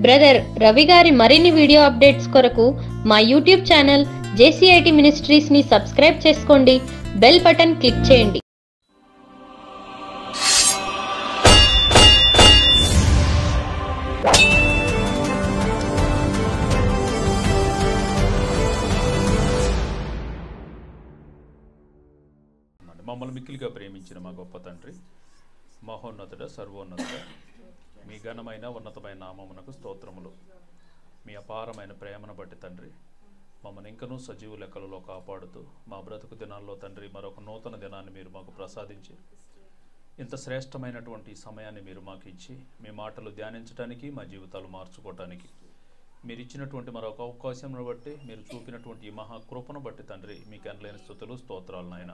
Brother Ravi గారి మరిన్ని video updates కొరకు మా యూట్యూబ్ ఛానల్ జేసీఐటీ మినిస్ట్రీస్ ని సబ్స్క్రైబ్ చేసుకోండి, బెల్ బటన్ క్లిక్ చేయండి. మమ్మల్ని మిక్కిలిగా ప్రేమించిన మా గొప్ప తండ్రి, మహోన్నతుడ, సర్వోన్నతుడ, మీ ఘనమైన ఉన్నతమైన నామమునకు స్తోత్రములు. మీ అపారమైన ప్రేమను బట్టి తండ్రి, మమ్మల్ని ఇంకనూ సజీవు లెక్కలలో కాపాడుతూ మా బ్రతుకు దినాల్లో తండ్రి మరొక నూతన దినాన్ని మీరు మాకు ప్రసాదించి ఇంత శ్రేష్టమైనటువంటి సమయాన్ని మీరు మాకు ఇచ్చి మీ మాటలు ధ్యానించడానికి, మా జీవితాలు మార్చుకోవటానికి మీరు ఇచ్చినటువంటి మరొక అవకాశం బట్టి, మీరు చూపినటువంటి ఈ మహాకృపను బట్టి తండ్రి మీకు ఎనలేని స్తుతులు, స్తోత్రాలు నాయన.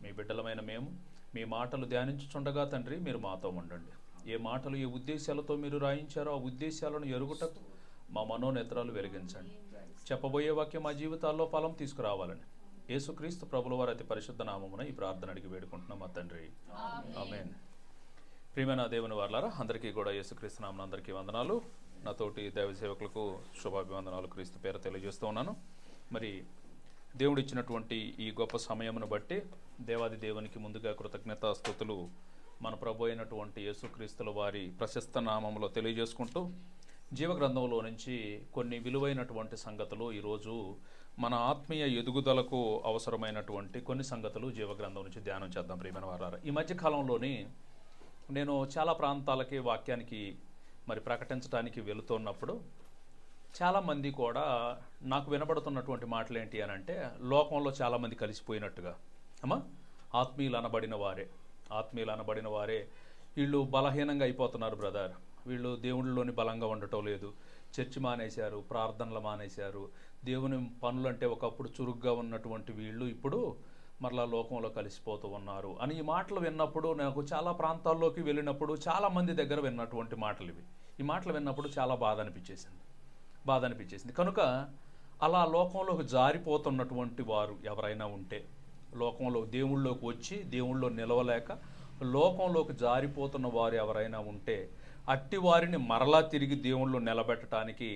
మీ బిడ్డలమైన మేము మీ మాటలు ధ్యానించుచుండగా తండ్రి మీరు మాతో ఉండండి. ఏ మాటలు ఏ ఉద్దేశాలతో మీరు రాయించారో ఆ ఉద్దేశాలను ఎరుగుటకు మా మనోనేత్రాలు వెలిగించండి. చెప్పబోయే వాక్యం మా జీవితాల్లో ఫలం తీసుకురావాలని యేసుక్రీస్తు ప్రభుల వారి అతి పరిశుద్ధ నామమున ఈ ప్రార్థన అడిగి వేడుకుంటున్నాం మా తండ్రి, ఆమేన్. ప్రియమైన దేవుని వారలారా, అందరికీ కూడా యేసుక్రీస్తు నామమున అందరికీ వందనాలు. నాతోటి దైవ సేవకులకు శుభాభివందనాలు క్రీస్తు పేరు తెలియజేస్తూ ఉన్నాను. మరి దేవుడు ఇచ్చినటువంటి ఈ గొప్ప సమయమును బట్టి దేవాది దేవునికి ముందుగా కృతజ్ఞతాస్తుతులు మన ప్రభు అయినటువంటి యేసుక్రీస్తుల వారి ప్రశస్త నామంలో తెలియజేసుకుంటూ జీవగ్రంథంలో నుంచి కొన్ని విలువైనటువంటి సంగతులు ఈరోజు మన ఆత్మీయ ఎదుగుదలకు అవసరమైనటువంటి కొన్ని సంగతులు జీవగ్రంథం నుంచి ధ్యానం చేద్దాం. ప్రియమైన వారారా, ఈ మధ్యకాలంలోని నేను చాలా ప్రాంతాలకి వాక్యానికి మరి ప్రకటించడానికి వెళుతున్నప్పుడు చాలామంది కూడా నాకు వినబడుతున్నటువంటి మాటలు ఏంటి అని అంటే, లోకంలో చాలామంది కలిసిపోయినట్టుగా, ఆత్మీయులు అనబడిన వారే వీళ్ళు బలహీనంగా అయిపోతున్నారు బ్రదర్, వీళ్ళు దేవుళ్ళలోని బలంగా ఉండటం లేదు, చర్చి మానేశారు, ప్రార్థనలు మానేశారు, దేవుని పనులంటే ఒకప్పుడు చురుగ్గా ఉన్నటువంటి వీళ్ళు ఇప్పుడు మరలా లోకంలో కలిసిపోతూ ఉన్నారు అని ఈ మాటలు విన్నప్పుడు, నాకు చాలా ప్రాంతాల్లోకి వెళ్ళినప్పుడు చాలామంది దగ్గర విన్నటువంటి మాటలు ఇవి. ఈ మాటలు విన్నప్పుడు చాలా బాధ అనిపించేసింది. కనుక అలా లోకంలోకి జారిపోతున్నటువంటి వారు ఎవరైనా ఉంటే, లోకంలో దేవుళ్ళలోకి వచ్చి దేవుళ్ళలో నిలవలేక లోకంలోకి జారిపోతున్న వారు ఎవరైనా ఉంటే, అట్టి వారిని మరలా తిరిగి దేవుళ్ళు నిలబెట్టడానికి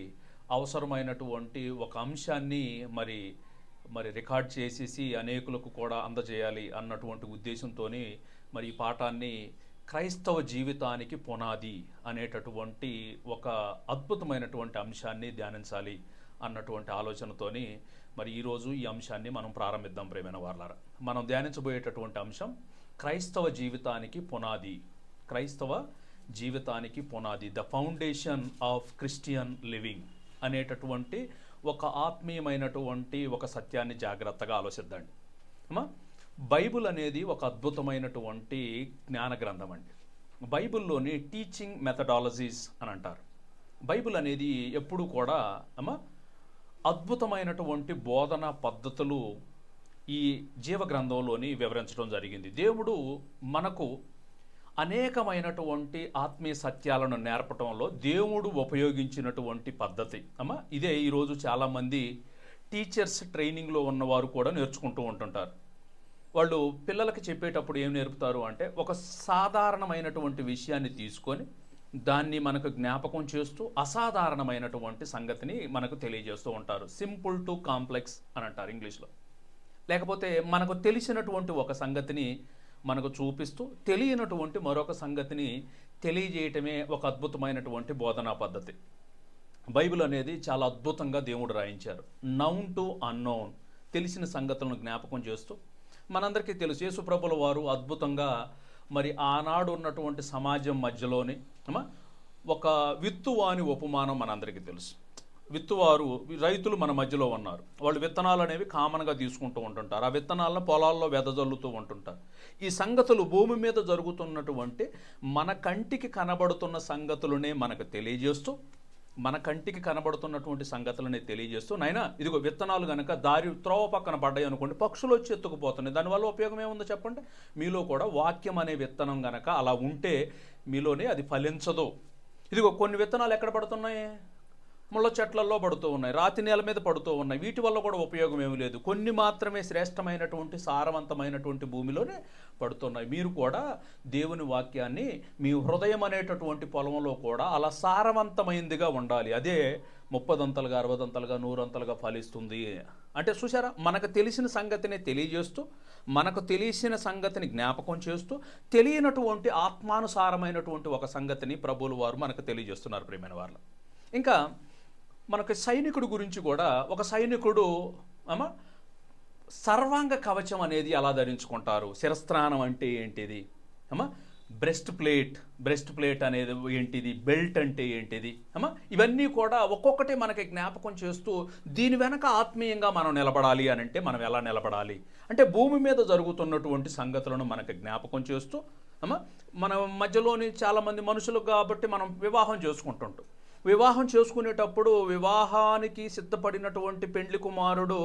అవసరమైనటువంటి ఒక అంశాన్ని మరి రికార్డ్ చేసేసి అనేకులకు కూడా అందజేయాలి అన్నటువంటి ఉద్దేశంతో మరి ఈ పాఠాన్ని క్రైస్తవ జీవితానికి పునాది అనేటటువంటి ఒక అద్భుతమైనటువంటి అంశాన్ని ధ్యానించాలి అన్నటువంటి ఆలోచనతోని మరి ఈరోజు ఈ అంశాన్ని మనం ప్రారంభిద్దాం. ప్రియమైన వారలారా, మనం ధ్యానించబోయేటటువంటి అంశం క్రైస్తవ జీవితానికి పునాది, the foundation of Christian living అనేటటువంటి ఒక ఆత్మీయమైనటువంటి ఒక సత్యాన్ని జాగ్రత్తగా ఆలోచిద్దండి. బైబుల్ అనేది ఒక అద్భుతమైనటువంటి జ్ఞాన గ్రంథం అండి. బైబిల్లోని టీచింగ్ మెథడాలజీస్ అని అంటారు. బైబిల్ అనేది ఎప్పుడు కూడా అద్భుతమైనటువంటి బోధనా పద్ధతులు ఈ జీవగ్రంథంలోని వివరించడం జరిగింది. దేవుడు మనకు అనేకమైనటువంటి ఆత్మీయ సత్యాలను నేర్పటంలో దేవుడు ఉపయోగించినటువంటి పద్ధతి ఇదే ఈరోజు చాలామంది టీచర్స్ ట్రైనింగ్లో ఉన్నవారు కూడా నేర్చుకుంటూ ఉంటుంటారు. వాళ్ళు పిల్లలకి చెప్పేటప్పుడు ఏం నేర్పుతారు అంటే, ఒక సాధారణమైనటువంటి విషయాన్ని తీసుకొని దాన్ని మనకు జ్ఞాపకం చేస్తూ అసాధారణమైనటువంటి సంగతిని మనకు తెలియజేస్తూ ఉంటారు. సింపుల్ టు కాంప్లెక్స్ అని అంటారు ఇంగ్లీష్లో. లేకపోతే మనకు తెలిసినటువంటి ఒక సంగతిని మనకు చూపిస్తూ తెలియనటువంటి మరొక సంగతిని తెలియజేయటమే ఒక అద్భుతమైనటువంటి బోధనా పద్ధతి. బైబిల్ అనేది చాలా అద్భుతంగా దేవుడు రాయించారు. నౌన్ టు అన్నోన్, తెలిసిన సంగతులను జ్ఞాపకం చేస్తూ, మనందరికీ తెలుసు యేసుప్రభుల వారు అద్భుతంగా మరి ఆనాడు ఉన్నటువంటి సమాజం మధ్యలోని ఒక విత్తువాని ఉపమానం మనందరికీ తెలుసు. రైతులు మన మధ్యలో ఉన్నారు. వాళ్ళు విత్తనాలు అనేవి కామన్గా తీసుకుంటూ ఉంటుంటారు. ఆ విత్తనాలను పొలాల్లో వెదజల్లుతూ ఉంటుంటారు. ఈ సంగతులు భూమి మీద జరుగుతున్నటువంటి మన కంటికి కనబడుతున్న సంగతులనే మనకు తెలియజేస్తూ, మన కంటికి కనబడుతున్నటువంటి సంగతులని తెలియజేస్తూ, నాయనా ఇదిగో విత్తనాలు కనుక దారి త్రోవ పక్కన పడ్డాయి అనుకోండి, పక్షులు వచ్చి ఎత్తుకుపోతున్నాయి, దానివల్ల ఉపయోగం ఏముందో చెప్పండి. మీలో కూడా వాక్యం అనే విత్తనం కనుక అలా ఉంటే మీలోనే అది ఫలించదు. ఇదిగో కొన్ని విత్తనాలు ఎక్కడ పడుతున్నాయి, ముళ్ళ చెట్లలో పడుతూ ఉన్నాయి, రాతి నేల మీద పడుతూ ఉన్నాయి. వీటి వల్ల కూడా ఉపయోగం ఏమీ లేదు. కొన్ని మాత్రమే శ్రేష్టమైనటువంటి సారవంతమైనటువంటి భూమిలోనే పడుతున్నాయి. మీరు కూడా దేవుని వాక్యాన్ని మీ హృదయం అనేటటువంటి పొలంలో కూడా అలా సారవంతమైనదిగా ఉండాలి. అదే 30 అంతలుగా 60 అంతలుగా 100 అంతలుగా ఫలిస్తుంది. అంటే చూసారా, మనకు తెలిసిన సంగతిని తెలియజేస్తూ, మనకు తెలిసిన సంగతిని జ్ఞాపకం చేస్తూ, తెలియనటువంటి ఆత్మానుసారమైనటువంటి ఒక సంగతిని ప్రభువుల వారు మనకు తెలియజేస్తున్నారు ప్రియమైన వారు. ఇంకా మనకు సైనికుడు గురించి కూడా, ఒక సైనికుడు సర్వాంగ కవచం అనేది ఎలా ధరించుకుంటారు, శిరస్త్రాణం అంటే ఏంటిది, బ్రెస్ట్ ప్లేట్ అనేది ఏంటిది, బెల్ట్ అంటే ఏంటిది, ఇవన్నీ కూడా ఒక్కొక్కటి మనకి జ్ఞాపకం చేస్తూ దీని వెనక ఆత్మీయంగా మనం నిలబడాలి అని అంటే మనం ఎలా నిలబడాలి అంటే భూమి మీద జరుగుతున్నటువంటి సంగతులను మనకి జ్ఞాపకం చేస్తూ, మన మధ్యలోని చాలామంది మనుషులు కాబట్టి మనం వివాహం చేసుకుంటుంటాం. వివాహం చేసుకునేటప్పుడు వివాహానికి సిద్ధపడినటువంటి పెండ్లి కుమారుడు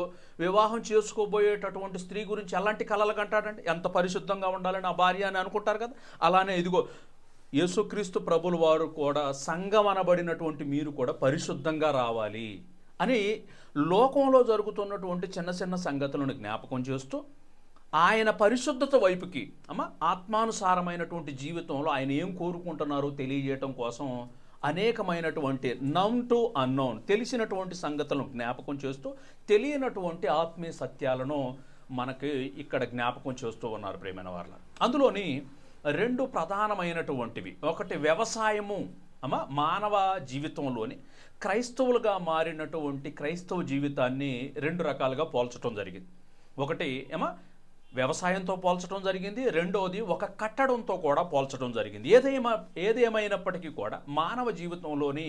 వివాహం చేసుకోబోయేటటువంటి స్త్రీ గురించి ఎలాంటి కలలు కంటాడంటే, ఎంత పరిశుద్ధంగా ఉండాలని ఆ భార్య అని అనుకుంటారు కదా. అలానే ఇదిగో యేసుక్రీస్తు ప్రభుల వారు కూడా సంఘం అనబడినటువంటి మీరు కూడా పరిశుద్ధంగా రావాలి అని లోకంలో జరుగుతున్నటువంటి చిన్న చిన్న సంగతులను జ్ఞాపకం చేస్తూ ఆయన పరిశుద్ధత వైపుకి ఆత్మానుసారమైనటువంటి జీవితంలో ఆయన ఏం కోరుకుంటున్నారో తెలియజేయటం కోసం అనేకమైనటువంటి నౌన్ టు అన్నోన్ తెలిసినటువంటి సంగతులను జ్ఞాపకం చేస్తూ తెలియనటువంటి ఆత్మీయ సత్యాలను మనకి ఇక్కడ జ్ఞాపకం చేస్తూ ఉన్నారు ప్రియమైన వారు. అందులోని 2 ప్రధానమైనటువంటివి, ఒకటి వ్యవసాయము, మానవ జీవితంలోని క్రైస్తవులుగా మారినటువంటి క్రైస్తవ జీవితాన్ని 2 రకాలుగా పోల్చడం జరిగింది. ఒకటి వ్యవసాయంతో పోల్చడం జరిగింది, రెండోది ఒక కట్టడంతో కూడా పోల్చడం జరిగింది. ఏదేమైనప్పటికీ కూడా మానవ జీవితంలోని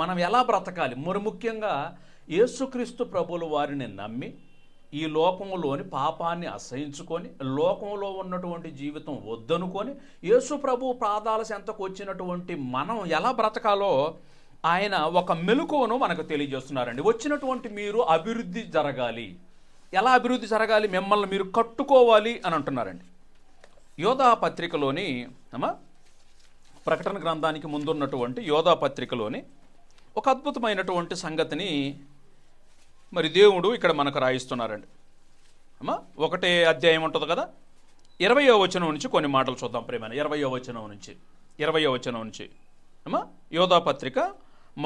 మనం ఎలా బ్రతకాలి, మరి ముఖ్యంగా యేసుక్రీస్తు ప్రభుల వారిని నమ్మి ఈ లోకంలోని పాపాన్ని అసహించుకొని లోకంలో ఉన్నటువంటి జీవితం వద్దనుకొని యేసు ప్రభు పాదాల చెంతకు వచ్చినటువంటి మనం ఎలా బ్రతకాలో ఆయన ఒక మెలకువను మనకు తెలియజేస్తున్నారండి. వచ్చినటువంటి మీరు అభివృద్ధి జరగాలి. ఎలా అభివృద్ధి జరగాలి, మిమ్మల్ని మీరు కట్టుకోవాలి అని అంటున్నారండి. యోధా పత్రికలోని ప్రకటన గ్రంథానికి ముందున్నటువంటి యోధా పత్రికలోని ఒక అద్భుతమైనటువంటి సంగతిని మరి దేవుడు ఇక్కడ మనకు రాయిస్తున్నారండి. 1వ అధ్యాయం ఉంటుంది కదా, 20వ వచనం నుంచి కొన్ని మాటలు చూద్దాం ప్రేమైన. 20వ వచనం నుంచి యోధా పత్రిక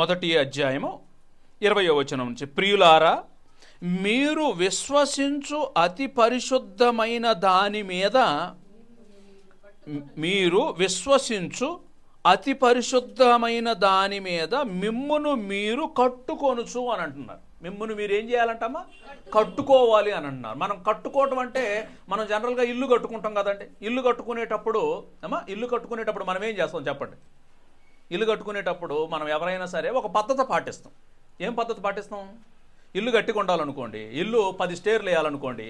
1వ అధ్యాయము 20వ వచనం నుంచి, ప్రియులారా మీరు విశ్వసించు అతి పరిశుద్ధమైన దాని మీద మిమ్మును మీరు కట్టుకొనుచు అని అంటున్నారు. మిమ్మును మీరు ఏం చేయాలంటమ్మా, కట్టుకోవాలి అని అంటున్నారు. మనం కట్టుకోవటం అంటే మనం జనరల్గా ఇల్లు కట్టుకుంటాం కదండి. ఇల్లు కట్టుకునేటప్పుడు మనం ఏం చేస్తాం చెప్పండి. ఇల్లు కట్టుకునేటప్పుడు మనం ఎవరైనా సరే ఒక పద్ధతి పాటిస్తాం. ఏం పద్ధతి పాటిస్తాం? ఇల్లు గట్టిగా ఉండాలనుకోండి, ఇల్లు 10 స్టేర్లు వేయాలనుకోండి,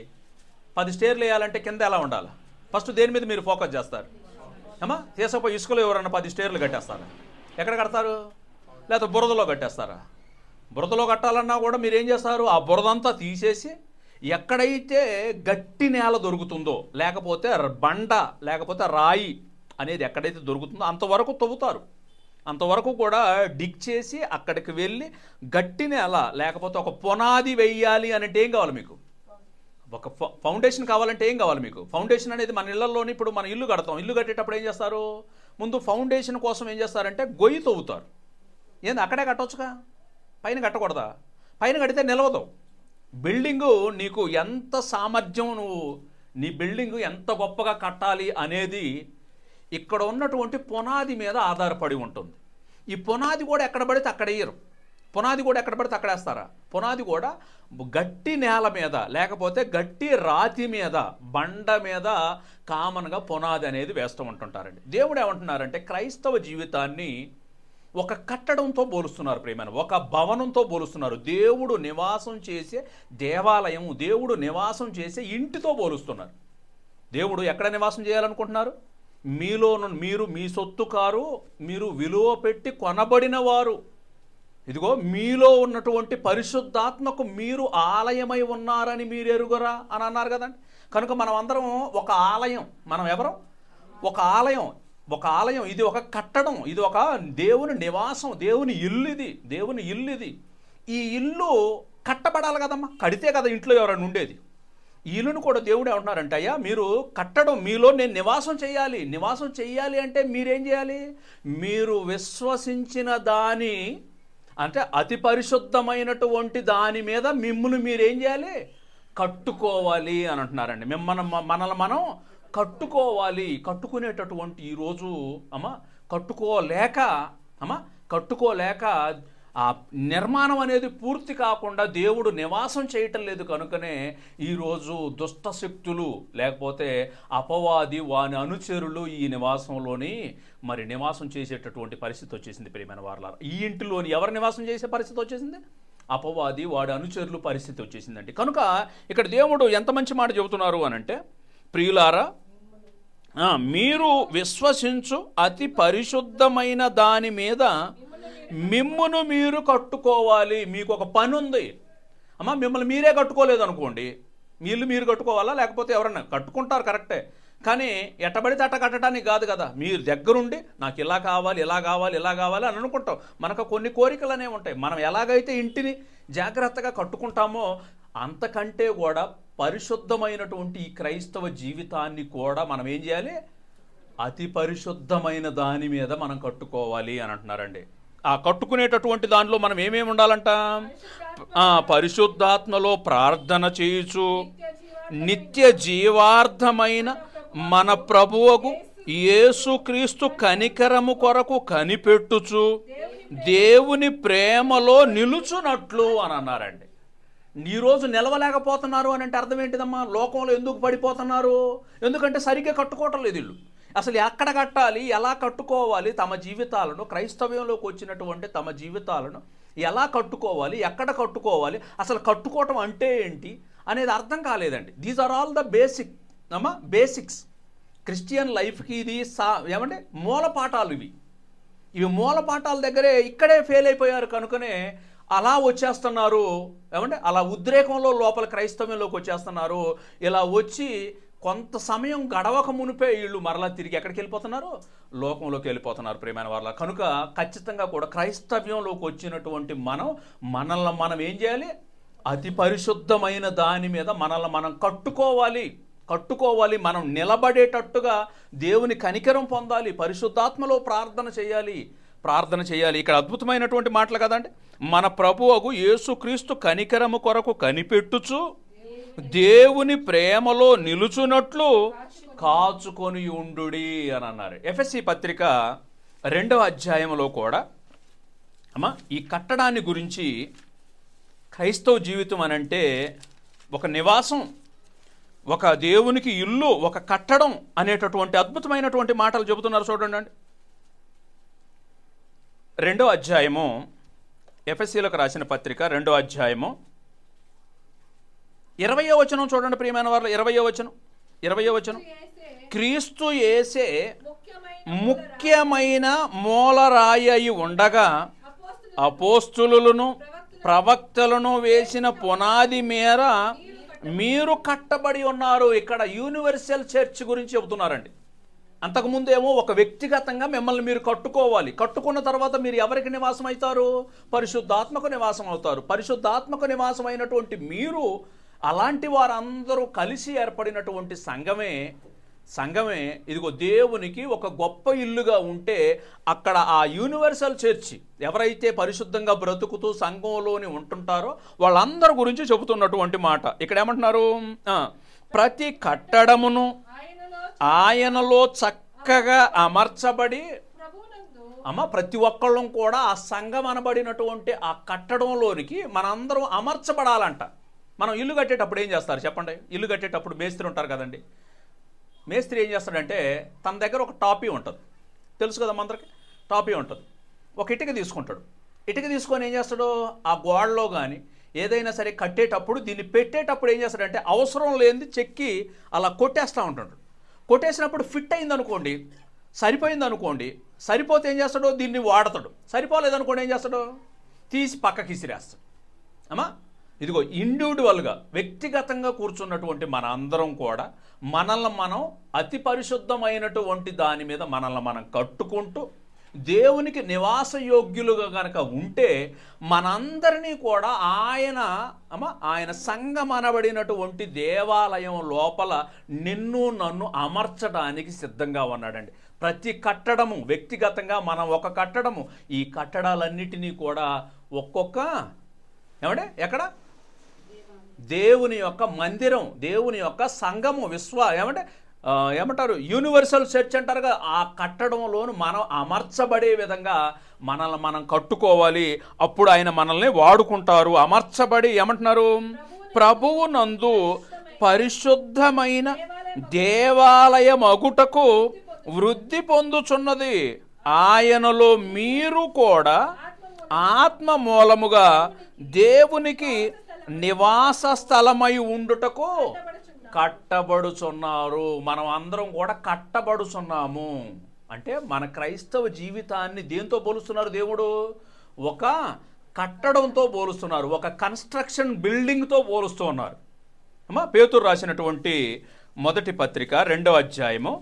10 స్టేర్లు వేయాలంటే కింద ఎలా ఉండాలి? ఫస్ట్ దేని మీద మీరు ఫోకస్ చేస్తారు? తీసుకుపోయి ఇసుకలో ఎవరన్నా 10 స్టేర్లు కట్టేస్తారా? ఎక్కడ కడతారు? లేకపోతే బురదలో కట్టేస్తారా? బురదలో కట్టాలన్నా కూడా మీరు ఏం చేస్తారు? ఆ బురదంతా తీసేసి ఎక్కడైతే గట్టి నేల దొరుకుతుందో, లేకపోతే బండ లేకపోతే రాయి అనేది ఎక్కడైతే దొరుకుతుందో అంతవరకు తవ్వుతారు. అంతవరకు కూడా డిగ్ చేసి అక్కడికి వెళ్ళి గట్టి నేల లేకపోతే ఒక పునాది వేయాలి అంటే ఏం కావాలి మీకు? ఒక ఫౌండేషన్ కావాలంటే ఏం కావాలి మీకు? ఫౌండేషన్ అనేది మన ఇళ్లలోని ఇప్పుడు మన ఇల్లు కడతాం. ఇల్లు కట్టేటప్పుడు ఏం చేస్తారు? ముందు ఫౌండేషన్ కోసం ఏం చేస్తారంటే గొయ్యి తవ్వుతారు. ఏంది అక్కడే కట్టవచ్చుగా, పైన కట్టకూడదా? పైన కడితే నిలవదు. బిల్డింగు నీకు ఎంత సామర్థ్యం, నీ బిల్డింగు ఎంత గొప్పగా కట్టాలి అనేది ఇక్కడ ఉన్నటువంటి పునాది మీద ఆధారపడి ఉంటుంది. ఈ పునాది కూడా ఎక్కడ పడితే అక్కడ వేయరు. పునాది కూడా ఎక్కడ పడితే అక్కడ వేస్తారా? పునాది కూడా గట్టి నేల మీద లేకపోతే గట్టి రాతి మీద, బండ మీద కామన్గా పునాది అనేది వేస్తూ ఉంటుంటారండి. దేవుడు ఏమంటున్నారంటే క్రైస్తవ జీవితాన్ని ఒక కట్టడంతో పోలుస్తున్నారు ప్రియమైన, ఒక భవనంతో పోలుస్తున్నారు. దేవుడు నివాసం చేసే దేవాలయం, దేవుడు నివాసం చేసే ఇంటితో పోలుస్తున్నారు. దేవుడు ఎక్కడ నివాసం చేయాలనుకుంటున్నారు? మీరు మీ సొత్తు కారు, మీరు విలువ పెట్టి కొనబడిన వారు. ఇదిగో మీలో ఉన్నటువంటి పరిశుద్ధాత్మకు మీరు ఆలయమై ఉన్నారని మీరు ఎరుగరా అని అన్నారు కదండి. కనుక మనం అందరం ఒక ఆలయం. మనం ఎవరం? ఒక ఆలయం. ఒక ఆలయం, ఇది ఒక కట్టడం, ఇది ఒక దేవుని నివాసం, దేవుని ఇల్లు ఇది. ఈ ఇల్లు కట్టబడాలి కదమ్మా, కడితే కదా ఇంట్లో ఎవరైనా ఉండేది. ఈ ఇల్లును కూడా దేవుడు ఏమంటున్నారంటే, అయ్యా మీరు కట్టడం, మీలో నేను నివాసం చేయాలి అంటే మీరేం చేయాలి? మీరు విశ్వసించిన దాని అంటే అతి పరిశుద్ధమైనటువంటి దాని మీద మిమ్మల్ని మీరేం చేయాలి? కట్టుకోవాలి అని అంటున్నారండి. మనల్ని మనం కట్టుకోవాలి. కట్టుకునేటటువంటి ఈరోజు కట్టుకోలేక ఆ నిర్మాణం అనేది పూర్తి కాకుండా దేవుడు నివాసం చేయటం లేదు. కనుకనే ఈరోజు దుష్ట శక్తులు లేకపోతే అపవాది వాని అనుచరులు ఈ నివాసంలోని నివాసం చేసేటటువంటి పరిస్థితి వచ్చేసింది. ప్రియమైన వారలారా, ఈ ఇంటిలోని ఎవరు నివాసం చేసే పరిస్థితి వచ్చేసింది? అపవాది వాడి అనుచరులు పరిస్థితి వచ్చేసిందండి. కనుక ఇక్కడ దేవుడు ఎంత మంచి మాట చెబుతున్నారు అనంటే, ప్రియులారా మీరు విశ్వసించు అతి పరిశుద్ధమైన దాని మీద మిమ్మును మీరు కట్టుకోవాలి. మీకు ఒక పని ఉంది మిమ్మల్ని మీరే కట్టుకోలేదు అనుకోండి, మీరు కట్టుకోవాలా? లేకపోతే ఎవరన్నా కట్టుకుంటారు కరెక్టే, కానీ ఎట్టబడితే అట్ట కట్టడానికి కాదు కదా. మీరు దగ్గరుండి నాకు ఇలా కావాలి అని అనుకుంటాం. మనకు కొన్ని కోరికలు అనేవి ఉంటాయి. మనం ఎలాగైతే ఇంటిని జాగ్రత్తగా కట్టుకుంటామో అంతకంటే కూడా పరిశుద్ధమైనటువంటి ఈ క్రైస్తవ జీవితాన్ని కూడా మనం ఏం చేయాలి? అతి పరిశుద్ధమైన దాని మీద మనం కట్టుకోవాలి అని అంటున్నారండి. ఆ కట్టుకునేటటువంటి దానిలో మనం ఏమేమి ఉండాలంట? పరిశుద్ధాత్మలో ప్రార్థన చేయుచు నిత్య జీవార్థమైన మన ప్రభువుకు యేసుక్రీస్తు కనికరము కొరకు కనిపెట్టుచు దేవుని ప్రేమలో నిలుచున్నట్లు అని అన్నారండి. ఈరోజు నిలవలేకపోతున్నారు అని అంటే అర్థం ఏంటిదమ్మా? లోకంలో ఎందుకు పడిపోతున్నారు? ఎందుకంటే సరిగ్గా కట్టుకోవటం లేదు వీళ్ళు. అసలు ఎక్కడ కట్టాలి, ఎలా కట్టుకోవాలి, తమ జీవితాలను క్రైస్తవ్యంలోకి వచ్చినటువంటి తమ జీవితాలను ఎలా కట్టుకోవాలి, ఎక్కడ కట్టుకోవాలి, అసలు కట్టుకోవటం అంటే ఏంటి అనేది అర్థం కాలేదండి. These are all the basics Christian లైఫ్కి. ఇది ఏమంటే మూలపాఠాలు. ఇవి మూలపాఠాల దగ్గరే ఇక్కడే ఫెయిల్ అయిపోయారు. కనుకనే అలా వచ్చేస్తున్నారు. అలా ఉద్రేకంలో లోపల క్రైస్తవ్యంలోకి వచ్చేస్తున్నారు. ఇలా వచ్చి కొంత సమయం గడవక మునిపే వీళ్ళు మరలా తిరిగి ఎక్కడికి వెళ్ళిపోతున్నారు? లోకంలోకి వెళ్ళిపోతున్నారు. ప్రియమైన వారలా, కనుక ఖచ్చితంగా కూడా క్రైస్తవ్యంలోకి వచ్చినటువంటి మనల్ని మనం ఏం చేయాలి? అతి పరిశుద్ధమైన దాని మీద మనల్ని మనం కట్టుకోవాలి. మనం నిలబడేటట్టుగా దేవుని కనికరం పొందాలి. పరిశుద్ధాత్మలో ప్రార్థన చేయాలి. ఇక్కడ అద్భుతమైనటువంటి మాటలు కదండి. మన ప్రభువుకు యేసుక్రీస్తు కనికరము కొరకు కనిపెట్టుచు దేవుని ప్రేమలో నిలుచున్నట్లు కాచుకొని ఉండుడి అని అన్నారు. ఎఫెసీ పత్రిక 2వ అధ్యాయంలో కూడా ఈ కట్టడాన్ని గురించి, క్రైస్తవ జీవితం అనంటే ఒక నివాసం, ఒక దేవునికి ఇల్లు, ఒక కట్టడం అనేటటువంటి అద్భుతమైనటువంటి మాటలు చెబుతున్నారు. చూడండి అండి, 2వ అధ్యాయము, ఎఫెసీలకు రాసిన పత్రిక 2వ అధ్యాయము 20వ వచనం చూడండి. ప్రియమైన వారు, 20వ వచనం క్రీస్తు యేసే ముఖ్యమైన మూలరాయి అయి ఉండగా అపోస్తులులను ప్రవక్తలను వేసిన పునాది మేర మీరు కట్టబడి ఉన్నారు. ఇక్కడ యూనివర్సల్ చర్చ్ గురించి చెబుతున్నారండి. అంతకుముందేమో ఒక వ్యక్తిగతంగా మిమ్మల్ని మీరు కట్టుకోవాలి. కట్టుకున్న తర్వాత మీరు ఎవరికి నివాసం అవుతారు? పరిశుద్ధాత్మకు నివాసం అవుతారు. పరిశుద్ధాత్మకు నివాసం అయినటువంటి మీరు, అలాంటి వారందరూ కలిసి ఏర్పడినటువంటి సంఘమే ఇదిగో దేవునికి ఒక గొప్ప ఇల్లుగా ఉంటే, అక్కడ ఆ యూనివర్సల్ చర్చి ఎవరైతే పరిశుద్ధంగా బ్రతుకుతూ సంఘంలోని ఉంటుంటారో వాళ్ళందరి గురించి చెబుతున్నటువంటి మాట. ఇక్కడ ఏమంటున్నారు? ప్రతి కట్టడమును ఆయనలో చక్కగా అమర్చబడి, ప్రతి ఒక్కళ్ళం కూడా ఆ సంఘం అనబడినటువంటి ఆ కట్టడంలోనికి మనందరం అమర్చబడాలంట. మనం ఇల్లు కట్టేటప్పుడు ఏం చేస్తారు చెప్పండి? ఇల్లు కట్టేటప్పుడు మేస్త్రి ఉంటారు కదండి. మేస్త్రి ఏం చేస్తాడంటే, తన దగ్గర ఒక టాపీ ఉంటుంది, తెలుసు కదా అందరికి. టాపీ ఉంటుంది. ఒక ఇటుక తీసుకుంటాడు. ఇటుక తీసుకొని ఏం చేస్తాడు? ఆ గోడలో కానీ ఏదైనా సరే కట్టేటప్పుడు, దీన్ని పెట్టేటప్పుడు ఏం చేస్తాడంటే అవసరం లేనిది చెక్కి అలా కొట్టేస్తూ ఉంటాడు. కొట్టేసినప్పుడు ఫిట్ అయింది అనుకోండి, సరిపోయింది అనుకోండి, సరిపోతే ఏం చేస్తాడో దీన్ని వాడతాడు. సరిపోలేదనుకోండి ఏం చేస్తాడో తీసి పక్కకి ఇసిరేస్తాడు. ఇదిగో ఇండివిజువల్గా వ్యక్తిగతంగా కూర్చున్నటువంటి మన అందరం కూడా మనల్ని మనం అతి పరిశుద్ధమైనటువంటి దాని మీద మనల్ని మనం కట్టుకుంటూ దేవునికి నివాసయోగ్యులుగా కనుక ఉంటే మనందరినీ కూడా ఆయన సంఘం అనబడినటువంటి దేవాలయం లోపల నిన్ను నన్ను అమర్చడానికి సిద్ధంగా ఉన్నాడండి. ప్రతి కట్టడము వ్యక్తిగతంగా మనం ఒక కట్టడము, ఈ కట్టడాలన్నిటినీ కూడా ఒక్కొక్క ఎక్కడ దేవుని యొక్క మందిరం, దేవుని యొక్క సంఘము, ఏమంటారు యూనివర్సల్ చర్చ్ అంటారు కదా, ఆ కట్టడంలోను మనం అమర్చబడే విధంగా మనల్ని మనం కట్టుకోవాలి. అప్పుడు ఆయన మనల్ని వాడుకుంటారు. అమర్చబడి ఏమంటున్నారు, ప్రభువు నందు పరిశుద్ధమైన దేవాలయమగుటకు వృద్ధి పొందుచున్నది. ఆయనలో మీరు కూడా ఆత్మ మూలముగా దేవునికి నివాస స్థలమై ఉండుటకు కట్టబడుచున్నారు. మనం అందరం కూడా కట్టబడుచున్నాము. అంటే మన క్రైస్తవ జీవితాన్ని దేంతో పోలుస్తున్నారు దేవుడు? ఒక కట్టడంతో పోలుస్తున్నారు, ఒక కన్స్ట్రక్షన్ బిల్డింగ్తో పోలుస్తూ ఉన్నారు. పేతురు రాసినటువంటి మొదటి పత్రిక 2వ అధ్యాయము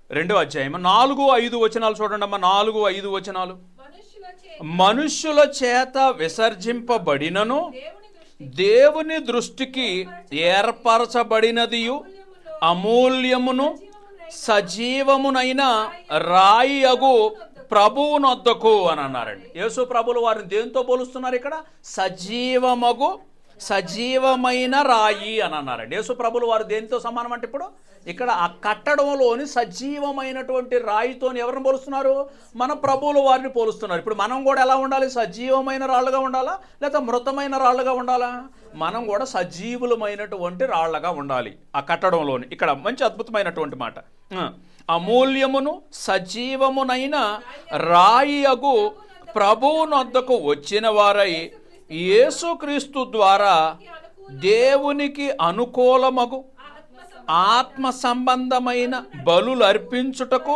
2వ అధ్యాయం 4-5 వచనాలు చూడండి అమ్మా. 4-5 వచనాలు. మనుష్యుల చేత విసర్జింపబడినను దేవుని దృష్టికి ఏర్పరచబడినదియు అమూల్యమును సజీవమునైన రాయి అగు ప్రభువునొద్దకు అని అన్నారండి. యేసు ప్రభులు వారిని దేంతో పోలుస్తున్నారు ఇక్కడ? సజీవమైన రాయి అని అన్నారండి. యేసు ప్రభులు వారు దేనితో సమానం అంటే ఇప్పుడు ఇక్కడ ఆ కట్టడంలోని సజీవమైనటువంటి రాయితో ఎవరిని పోలుస్తున్నారు? మన ప్రభువుల వారిని పోలుస్తున్నారు. ఇప్పుడు మనం కూడా ఎలా ఉండాలి? సజీవమైన రాళ్ళుగా ఉండాలా లేదా మృతమైన రాళ్ళుగా ఉండాలా? మనం కూడా సజీవులమైనటువంటి రాళ్ళగా ఉండాలి ఆ కట్టడంలోని. ఇక్కడ మంచి అద్భుతమైనటువంటి మాట, అమూల్యమును సజీవమునైన రాయి అగు ప్రభువునొద్దకు వచ్చిన వారై యేసుక్రీస్తు ద్వారా దేవునికి అనుకూలమగు ఆత్మ సంబంధమైన బలులు అర్పించుటకు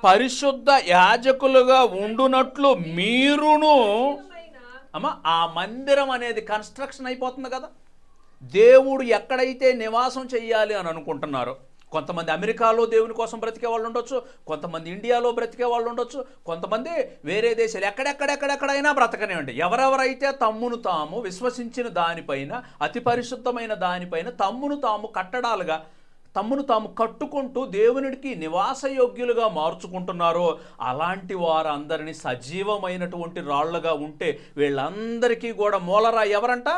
పరిశుద్ధ యాజకులుగా ఉండునట్లు మీరును. ఆ మందిరం అనేది కన్స్ట్రక్షన్ అయిపోతుంది కదా. దేవుడు ఎక్కడైతే నివాసం చెయ్యాలి అని అనుకుంటున్నారో, కొంతమంది అమెరికాలో దేవుని కోసం బ్రతికే వాళ్ళు ఉండొచ్చు, కొంతమంది ఇండియాలో బ్రతికే వాళ్ళు ఉండొచ్చు, కొంతమంది వేరే దేశాలు ఎక్కడెక్కడైనా బ్రతకనివ్వండి. ఎవరెవరైతే తమ్మును తాము విశ్వసించిన దానిపైన, అతి పరిశుద్ధమైన దానిపైన తమ్మును తాము కట్టడాలుగా తమ్మును తాము కట్టుకుంటూ దేవునికి నివాసయోగ్యులుగా మార్చుకుంటున్నారో అలాంటి వారందరినీ సజీవమైనటువంటి రాళ్లుగా ఉంటే వీళ్ళందరికీ కూడా మూలరాయి ఎవరంట?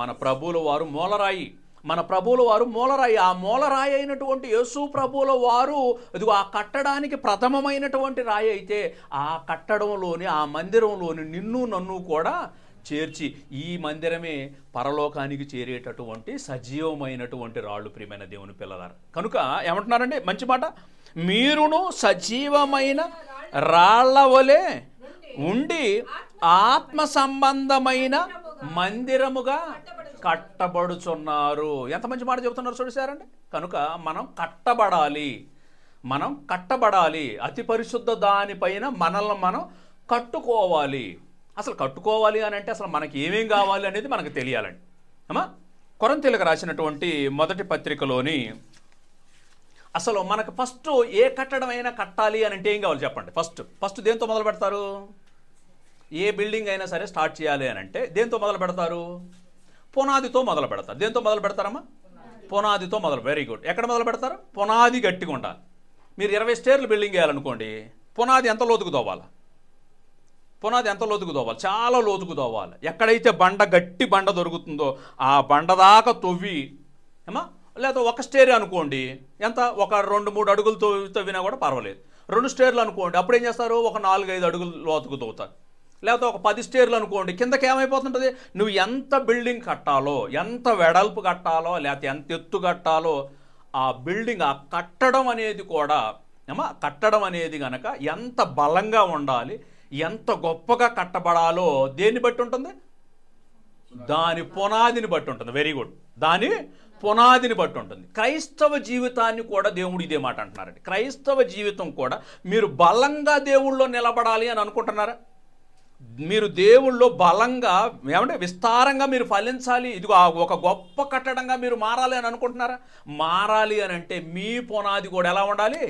మన ప్రభువుల వారు మూలరాయి. మన ప్రభువుల వారు మూలరాయి. ఆ మూలరాయి అయినటువంటి యేసు ప్రభువుల వారు ఇదిగో ఆ కట్టడానికి ప్రథమమైనటువంటి రాయి అయితే ఆ కట్టడంలోని, ఆ మందిరంలోని నిన్ను నన్ను కూడా చేర్చి ఈ మందిరమే పరలోకానికి చేరేటటువంటి సజీవమైనటువంటి రాళ్ళు. ప్రియమైన దేవుని పిల్లలారా, కనుక ఏమంటున్నారండి? మంచి మాట, మీరును సజీవమైన రాళ్ల వలె ఉండి ఆత్మ సంబంధమైన మందిరముగా కట్టబడుచున్నారు. ఎంత మంచి మాట చెబుతున్నారు చూసారండి. కనుక మనం కట్టబడాలి. అతి పరిశుద్ధ దానిపైన మనల్ని మనం కట్టుకోవాలి. అసలు కట్టుకోవాలి అని అంటే అసలు మనకి ఏమేం కావాలి అనేది మనకు తెలియాలండి. కొరింథీయులకు రాసినటువంటి మొదటి పత్రికలోని అసలు మనకు ఫస్ట్ ఏ కట్టడమైనా కట్టాలి అని అంటే ఏం కావాలి చెప్పండి? ఫస్ట్ దేంతో మొదలు పెడతారు? ఏ బిల్డింగ్ అయినా సరే స్టార్ట్ చేయాలి అని అంటే దేంతో మొదలు పెడతారు? పునాదితో మొదలు పెడతారు. దేంతో మొదలు పెడతారమ్మా? పునాదితో మొదలు. Very good. ఎక్కడ మొదలు పెడతారు? పునాది గట్టిగా ఉండాలి. మీరు 20 స్టేర్లు బిల్డింగ్ వేయాలనుకోండి, పునాది ఎంత లోతుకు తోవాలి? చాలా లోతుకు తోవాలి. ఎక్కడైతే గట్టి బండ దొరుకుతుందో ఆ బండ దాకా తవ్వి లేదా ఒక స్టేర్ అనుకోండి, ఎంత ఒక 2-3 అడుగులు తవ్వినా కూడా పర్వాలేదు. 2 స్టేర్లు అనుకోండి, అప్పుడు ఏం చేస్తారు? ఒక 4-5 అడుగులు లోతుకు తవ్వుతారు. లేకపోతే ఒక 10 స్టేర్లు అనుకోండి, కిందకి ఏమైపోతుంటుంది? నువ్వు ఎంత బిల్డింగ్ కట్టాలో, ఎంత వెడల్పు కట్టాలో, లేకపోతే ఎంత ఎత్తు కట్టాలో ఆ బిల్డింగ్, ఆ కట్టడం అనేది కూడా కట్టడం అనేది కనుక ఎంత బలంగా ఉండాలి, ఎంత గొప్పగా కట్టబడాలో దేన్ని బట్టి ఉంటుంది? దాని పునాదిని బట్టి ఉంటుంది. Very good. దాని పునాదిని బట్టి ఉంటుంది. క్రైస్తవ జీవితాన్ని కూడా దేవుడు ఇదే మాట అంటున్నారండి. క్రైస్తవ జీవితం కూడా మీరు బలంగా దేవుళ్ళో నిలబడాలి అని అనుకుంటున్నారా? మీరు దేవుళ్ళో బలంగా ఏమంటే విస్తారంగా మీరు ఫలించాలి, ఇదిగో ఒక గొప్ప కట్టడంగా మీరు మారాలి అని అనుకుంటున్నారా? మారాలి అని అంటే మీ పునాది కూడా ఎలా ఉండాలి?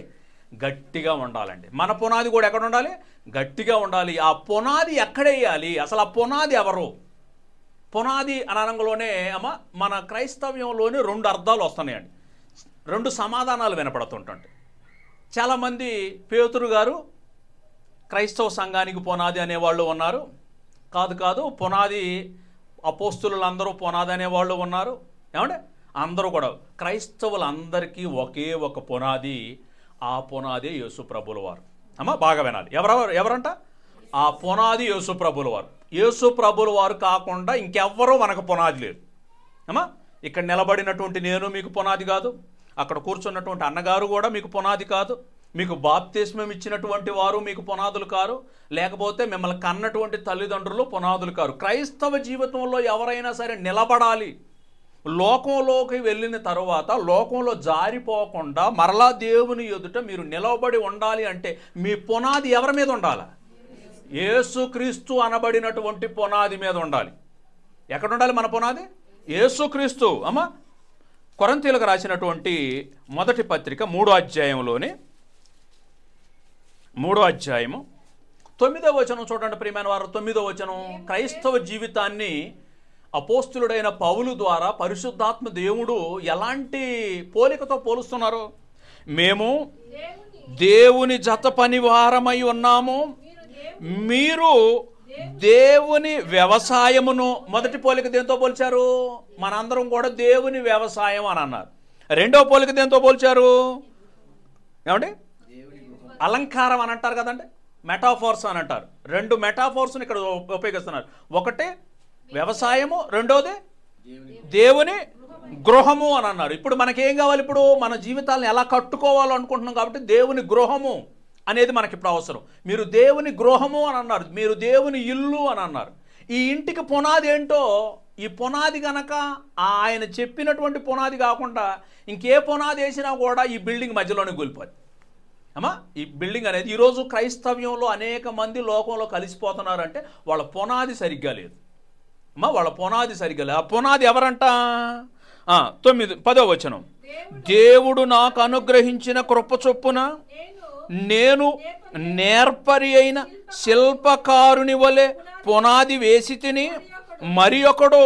గట్టిగా ఉండాలండి. మన పునాది కూడా ఎక్కడ ఉండాలి? గట్టిగా ఉండాలి. ఆ పునాది ఎక్కడేయాలి? అసలు ఆ పునాది ఎవరు? పునాది అనంగంలోనే అమ్మ మన క్రైస్తవ్యంలోనే 2 అర్థాలు వస్తున్నాయండి, 2 సమాధానాలు వినపడుతుంటాయి. చాలామంది పేతురు గారు క్రైస్తవ సంఘానికి పునాది అనేవాళ్ళు ఉన్నారు, కాదు పునాది అపోస్తులందరూ పునాది అనేవాళ్ళు ఉన్నారు. ఏమంటే అందరూ కూడా క్రైస్తవులందరికీ ఒకే ఒక పునాది, ఆ పునాది యేసు ప్రభుల వారు. అమ్మ బాగా వినాలి. ఎవరంట? ఆ పునాది యేసు ప్రభుల వారు. యేసు ప్రభుల వారు కాకుండా ఇంకెవ్వరూ మనకు పునాది లేదు. అమ్మా ఇక్కడ నిలబడినటువంటి నేను మీకు పునాది కాదు, అక్కడ కూర్చున్నటువంటి అన్నగారు కూడా మీకు పునాది కాదు, మీకు బాప్తిస్మం ఇచ్చినటువంటి వారు మీకు పునాదులు కారు, లేకపోతే మిమ్మల్ని కన్నటువంటి తల్లిదండ్రులు పునాదులు కారు. క్రైస్తవ జీవితంలో ఎవరైనా సరే నిలబడాలి, లోకంలోకి వెళ్ళిన తర్వాత లోకంలో జారిపోకుండా మరలా దేవుని ఎదుట మీరు నిలబడి ఉండాలి అంటే మీ పునాది ఎవరి మీద ఉండాలి? యేసుక్రీస్తు అనబడినటువంటి పునాది మీద ఉండాలి. ఎక్కడ ఉండాలి మన పునాది? యేసుక్రీస్తు. అమ్మ కొరింథీయులకు రాసినటువంటి మొదటి పత్రిక 3వ అధ్యాయంలోని 3వ అధ్యాయము 9వ వచనం చూడండి ప్రియమైన వారు. 9వ వచనం క్రైస్తవ జీవితాన్ని అపోస్తులుడైన పౌలు ద్వారా పరిశుద్ధాత్మ దేవుడు ఎలాంటి పోలికతో పోలుస్తున్నారు? మేము దేవుని జత పనివారమై ఉన్నాము, మీరు దేవుని వ్యవసాయమును. మొదటి పోలిక దేంతో పోల్చారు? మనందరం కూడా దేవుని వ్యవసాయం అని అన్నారు. రెండవ పోలిక దేంతో పోల్చారు? ఏమండి? అలంకారం అని అంటారు కదండి, మెటాఫోర్స్ అని అంటారు. 2 మెటాఫోర్స్ని ఇక్కడ ఉపయోగిస్తున్నారు. ఒకటి వ్యవసాయము, రెండోది దేవుని గృహము అని అన్నారు. ఇప్పుడు మనకేం కావాలి? ఇప్పుడు మన జీవితాలను ఎలా కట్టుకోవాలనుకుంటున్నాం కాబట్టి దేవుని గృహము అనేది మనకి ఇప్పుడు అవసరం. మీరు దేవుని గృహము అని అన్నారు, మీరు దేవుని ఇల్లు అని అన్నారు. ఈ ఇంటికి పునాది ఏంటో, ఈ పునాది గనక ఆయన చెప్పినటువంటి పునాది కాకుండా ఇంకే పునాది వేసినా కూడా ఈ బిల్డింగ్ మధ్యలోనే కూలిపోద్ది. అమ్మా ఈ బిల్డింగ్ అనేది ఈరోజు క్రైస్తవ్యంలో అనేక మంది లోకంలో కలిసిపోతున్నారంటే వాళ్ళ పునాది సరిగ్గా లేదు. అమ్మా వాళ్ళ పునాది సరిగ్గా లేదు. ఆ పునాది ఎవరంట? 10వ వచనం, దేవుడు నాకు అనుగ్రహించిన కృప చొప్పున నేను నేర్పరి అయిన శిల్పకారుని వలె పునాది వేసి తిని, మరి ఒకడు